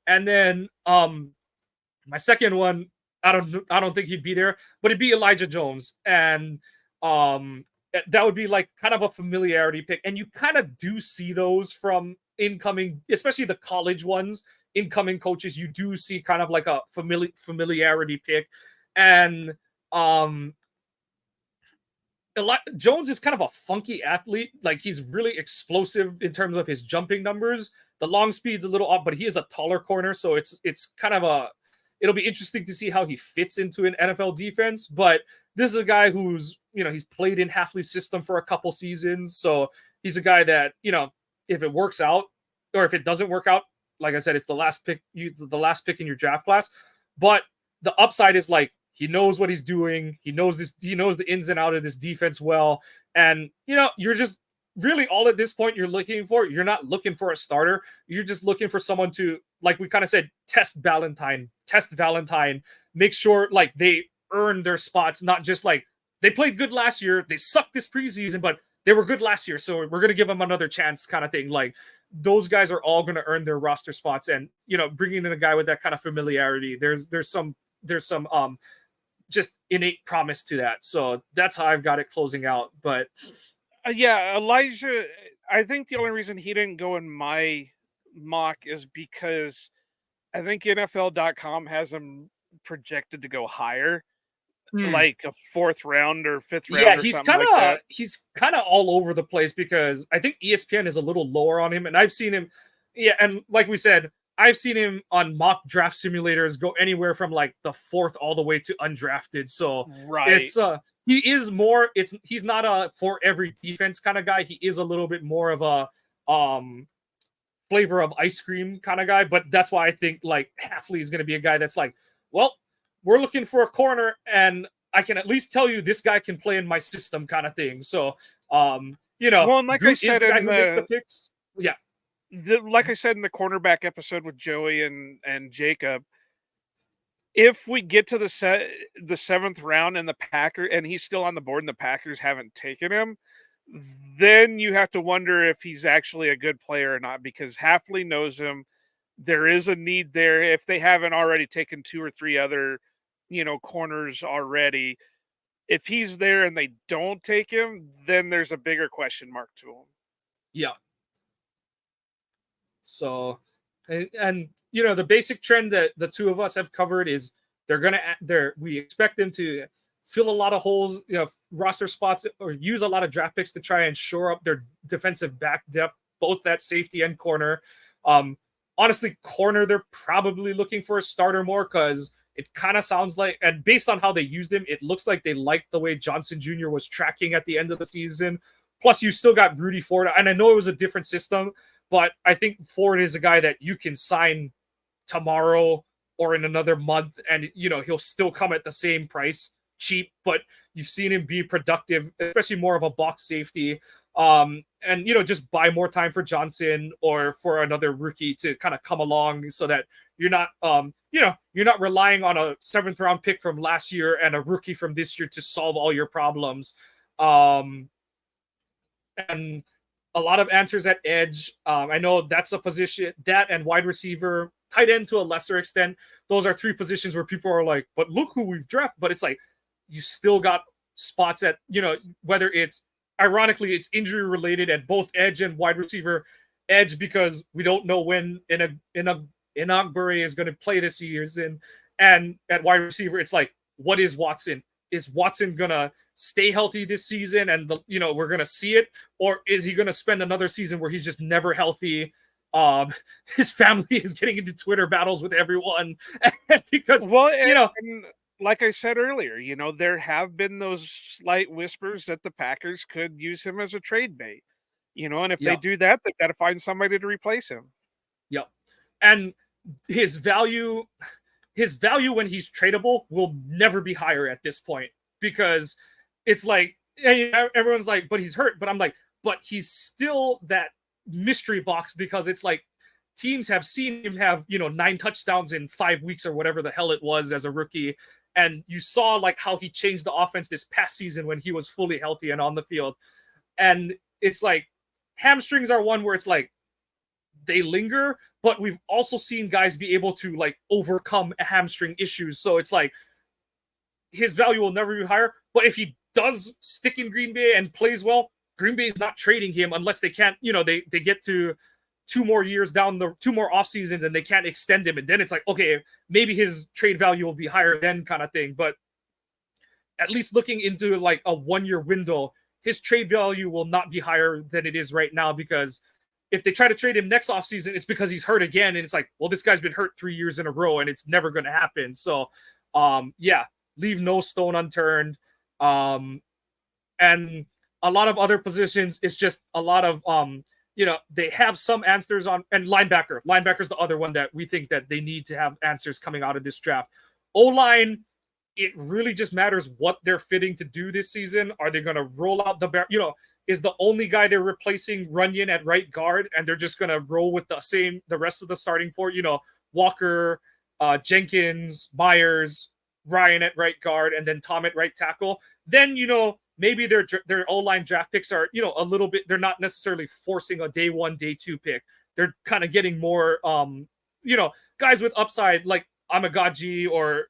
Speaker 1: And then my second one, I don't think he'd be there, but it'd be Elijah Jones, and that would be like kind of a familiarity pick, and you kind of do see those from incoming, especially the college ones. Incoming coaches, you do see kind of like a familiarity pick. And Jones is kind of a funky athlete. Like, he's really explosive in terms of his jumping numbers. The long speed's a little off, but he is a taller corner, so it's kind of it'll be interesting to see how he fits into an NFL defense. But this is a guy who's, he's played in Hafley's system for a couple seasons, so he's a guy that, if it works out or if it doesn't work out, like I said, it's the last pick, the last pick in your draft class. But the upside is like he knows what he's doing. He knows this. He knows the ins and out of this defense well. And you're just really all at this point you're looking for. You're not looking for a starter. You're just looking for someone to, like we kind of said, test Valentine, make sure like they earn their spots, not just like they played good last year, they sucked this preseason, but they were good last year, so we're gonna give them another chance, kind of thing. Like those guys are all gonna earn their roster spots, and bringing in a guy with that kind of familiarity, there's some just innate promise to that. So that's how I've got it closing out. But
Speaker 2: yeah, Elijah, I think the only reason he didn't go in my mock is because I think NFL.com has him projected to go higher, like a 4th round or 5th round.
Speaker 1: Yeah,
Speaker 2: or
Speaker 1: he's
Speaker 2: something
Speaker 1: kind of
Speaker 2: like that.
Speaker 1: he's kind of all over the place because I think ESPN is a little lower on him, and I've seen him. Yeah, and like we said, I've seen him on mock draft simulators go anywhere from like the 4th all the way to undrafted. So
Speaker 2: Right.
Speaker 1: it's he is more. He's not a for every defense kind of guy. He is a little bit more of a flavor of ice cream kind of guy. But that's why I think like Hafley is going to be a guy that's like, well, we're looking for a corner, and I can at least tell you this guy can play in my system, kind of thing. So,
Speaker 2: well, and like I
Speaker 1: Goot
Speaker 2: said
Speaker 1: is the guy
Speaker 2: in
Speaker 1: who makes the picks. Yeah.
Speaker 2: Like I said in the cornerback episode with Joey and Jacob, if we get to the 7th round and he's still on the board and the Packers haven't taken him, then you have to wonder if he's actually a good player or not, because Hafley knows him. There is a need there. If they haven't already taken 2 or 3 other, corners already, if he's there and they don't take him, then there's a bigger question mark to him.
Speaker 1: Yeah. So, and the basic trend that the two of us have covered is we expect them to fill a lot of holes, roster spots, or use a lot of draft picks to try and shore up their defensive back depth, both at safety and corner. Honestly, corner, they're probably looking for a starter more, because it kind of sounds like, and based on how they used him, it looks like they liked the way Johnson Jr. was tracking at the end of the season. Plus, you still got Rudy Ford, and I know it was a different system, but I think Ford is a guy that you can sign tomorrow or in another month, and he'll still come at the same price, cheap, but you've seen him be productive, especially more of a box safety. And just buy more time for Johnson or for another rookie to kind of come along, so that you're not you're not relying on a 7th round pick from last year and a rookie from this year to solve all your problems. And a lot of answers at edge. I know that's a position, that and wide receiver, tight end to a lesser extent. Those are 3 positions where people are like, but look who we've drafted. But it's like, you still got spots at, whether it's, ironically, it's injury related at both edge and wide receiver. Edge, because we don't know when Inagbure is going to play this season. And at wide receiver, it's like, what is Watson? Is Watson going to stay healthy this season and we're going to see it? Or is he going to spend another season where he's just never healthy? His family is getting into Twitter battles with everyone because,
Speaker 2: and like I said earlier, there have been those slight whispers that the Packers could use him as a trade bait, and if they do that, they've got to find somebody to replace him.
Speaker 1: Yep. And his value when he's tradable will never be higher at this point, because it's like, everyone's like, but he's hurt. But I'm like, but he's still that mystery box, because it's like teams have seen him have 9 touchdowns in 5 weeks or whatever the hell it was as a rookie, and you saw like how he changed the offense this past season when he was fully healthy and on the field. And it's like, hamstrings are one where it's like they linger, but we've also seen guys be able to like overcome hamstring issues. So it's like his value will never be higher. But if he does stick in Green Bay and plays well, Green Bay is not trading him unless they can't, they get to 2 more years down 2 more off seasons and they can't extend him. And then it's like, okay, maybe his trade value will be higher then, kind of thing. But at least looking into like a 1-year window, his trade value will not be higher than it is right now, because if they try to trade him next offseason, it's because he's hurt again. And it's like, well, this guy's been hurt 3 years in a row and it's never going to happen. So, leave no stone unturned. And a lot of other positions, it's just a lot of they have some answers on, and linebacker's the other one that we think that they need to have answers coming out of this draft. O-line, it really just matters what they're fitting to do this season. Are they going to roll out is the only guy they're replacing Runyon at right guard, and they're just going to roll with the rest of the starting four, Walker, Jenkins, Myers, Ryan at right guard, and then Tom at right tackle. Then, maybe their O-line draft picks are, a little bit, they're not necessarily forcing a day 1, day 2 pick. They're kind of getting more, guys with upside like Amagaji or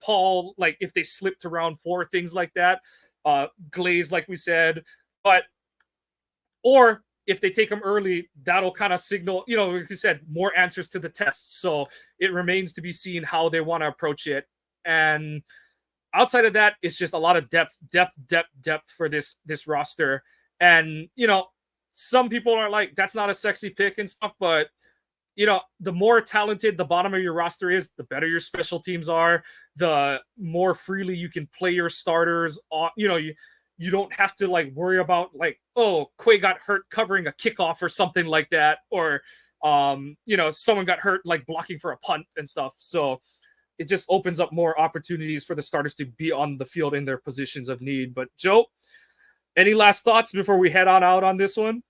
Speaker 1: Paul, like if they slip to round 4, things like that. Glaze, like we said. Or if they take them early, that'll kind of signal, like you said, more answers to the test. So it remains to be seen how they want to approach it. And outside of that, it's just a lot of depth for this roster. And, some people are like, that's not a sexy pick and stuff, but the more talented the bottom of your roster is, the better your special teams are, the more freely you can play your starters. You don't have to like worry about like, oh, Quay got hurt covering a kickoff or something like that. Or, someone got hurt like blocking for a punt and stuff. So it just opens up more opportunities for the starters to be on the field in their positions of need. But Joe, any last thoughts before we head on out on this one?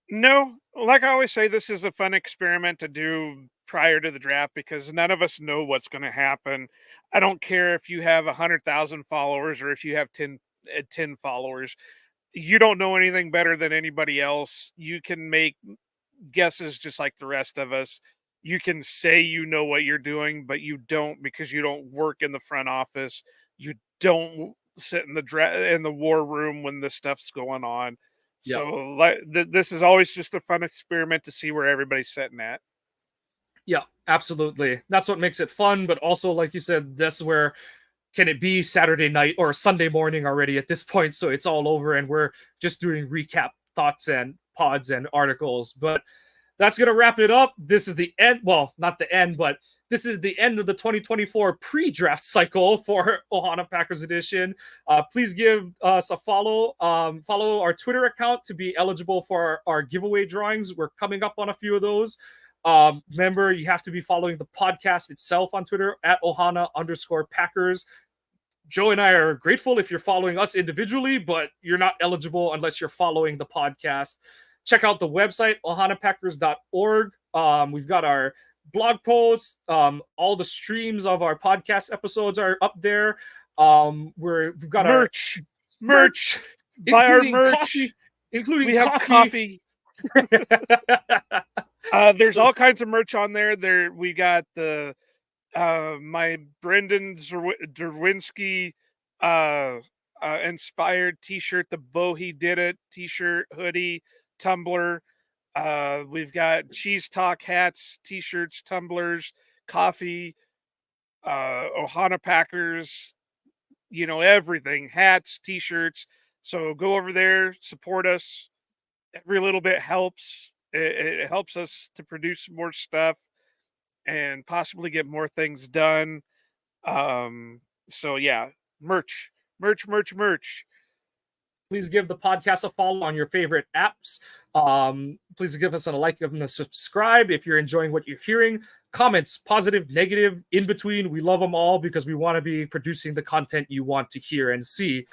Speaker 2: No, like I always say, this is a fun experiment to do prior to the draft because none of us know what's going to happen. I don't care if you have 100,000 followers or if you have 10 followers. You don't know anything better than anybody else. You can make guesses just like the rest of us. You can say you know what you're doing, but you don't because you don't work in the front office. You don't sit in the war room when this stuff's going on.
Speaker 1: Yep.
Speaker 2: So this is always just a fun experiment to see where everybody's sitting at.
Speaker 1: Yeah, absolutely. That's what makes it fun. But also, like you said, that's where can it be Saturday night or Sunday morning already at this point? So it's all over and we're just doing recap thoughts and pods and articles. But that's going to wrap it up. This is the end. Well, not the end, but this is the end of the 2024 pre-draft cycle for Ohana Packers Edition. Please give us a follow. Follow our Twitter account to be eligible for our giveaway drawings. We're coming up on a few of those. Remember, you have to be following the podcast itself on Twitter at Ohana_Packers. Joe and I are grateful if you're following us individually, but you're not eligible unless you're following the podcast. Check out the website, ohanapackers.org. We've got our blog posts. All the streams of our podcast episodes are up there. We've got
Speaker 2: merch. Buy our merch.
Speaker 1: Coffee, including
Speaker 2: we have coffee. There's all kinds of merch on there. We got the my Brendan Derwinski inspired t-shirt, the Bohe Did It t-shirt, hoodie, tumbler. We've got Cheese Talk hats, t-shirts, tumblers, coffee, Ohana Packers, everything, hats, t-shirts. So go over there, support us. Every little bit helps. It helps us to produce more stuff and possibly get more things done. So yeah, merch.
Speaker 1: Please give the podcast a follow on your favorite apps. Please give us a like and a subscribe if you're enjoying what you're hearing. Comments, positive, negative, in between. We love them all because we want to be producing the content you want to hear and see.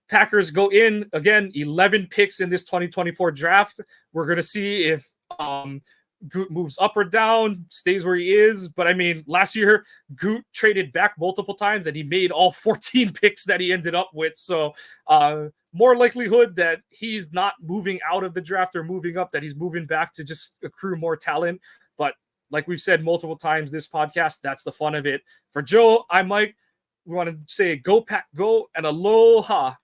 Speaker 1: Packers go in, again, 11 picks in this 2024 draft. We're going to see if Goot moves up or down, stays where he is. But I mean, last year, Goot traded back multiple times and he made all 14 picks that he ended up with. So more likelihood that he's not moving out of the draft or moving up, that he's moving back to just accrue more talent. But like we've said multiple times this podcast, that's the fun of it. For Joe, I'm Mike. We want to say go Pack, go, and aloha.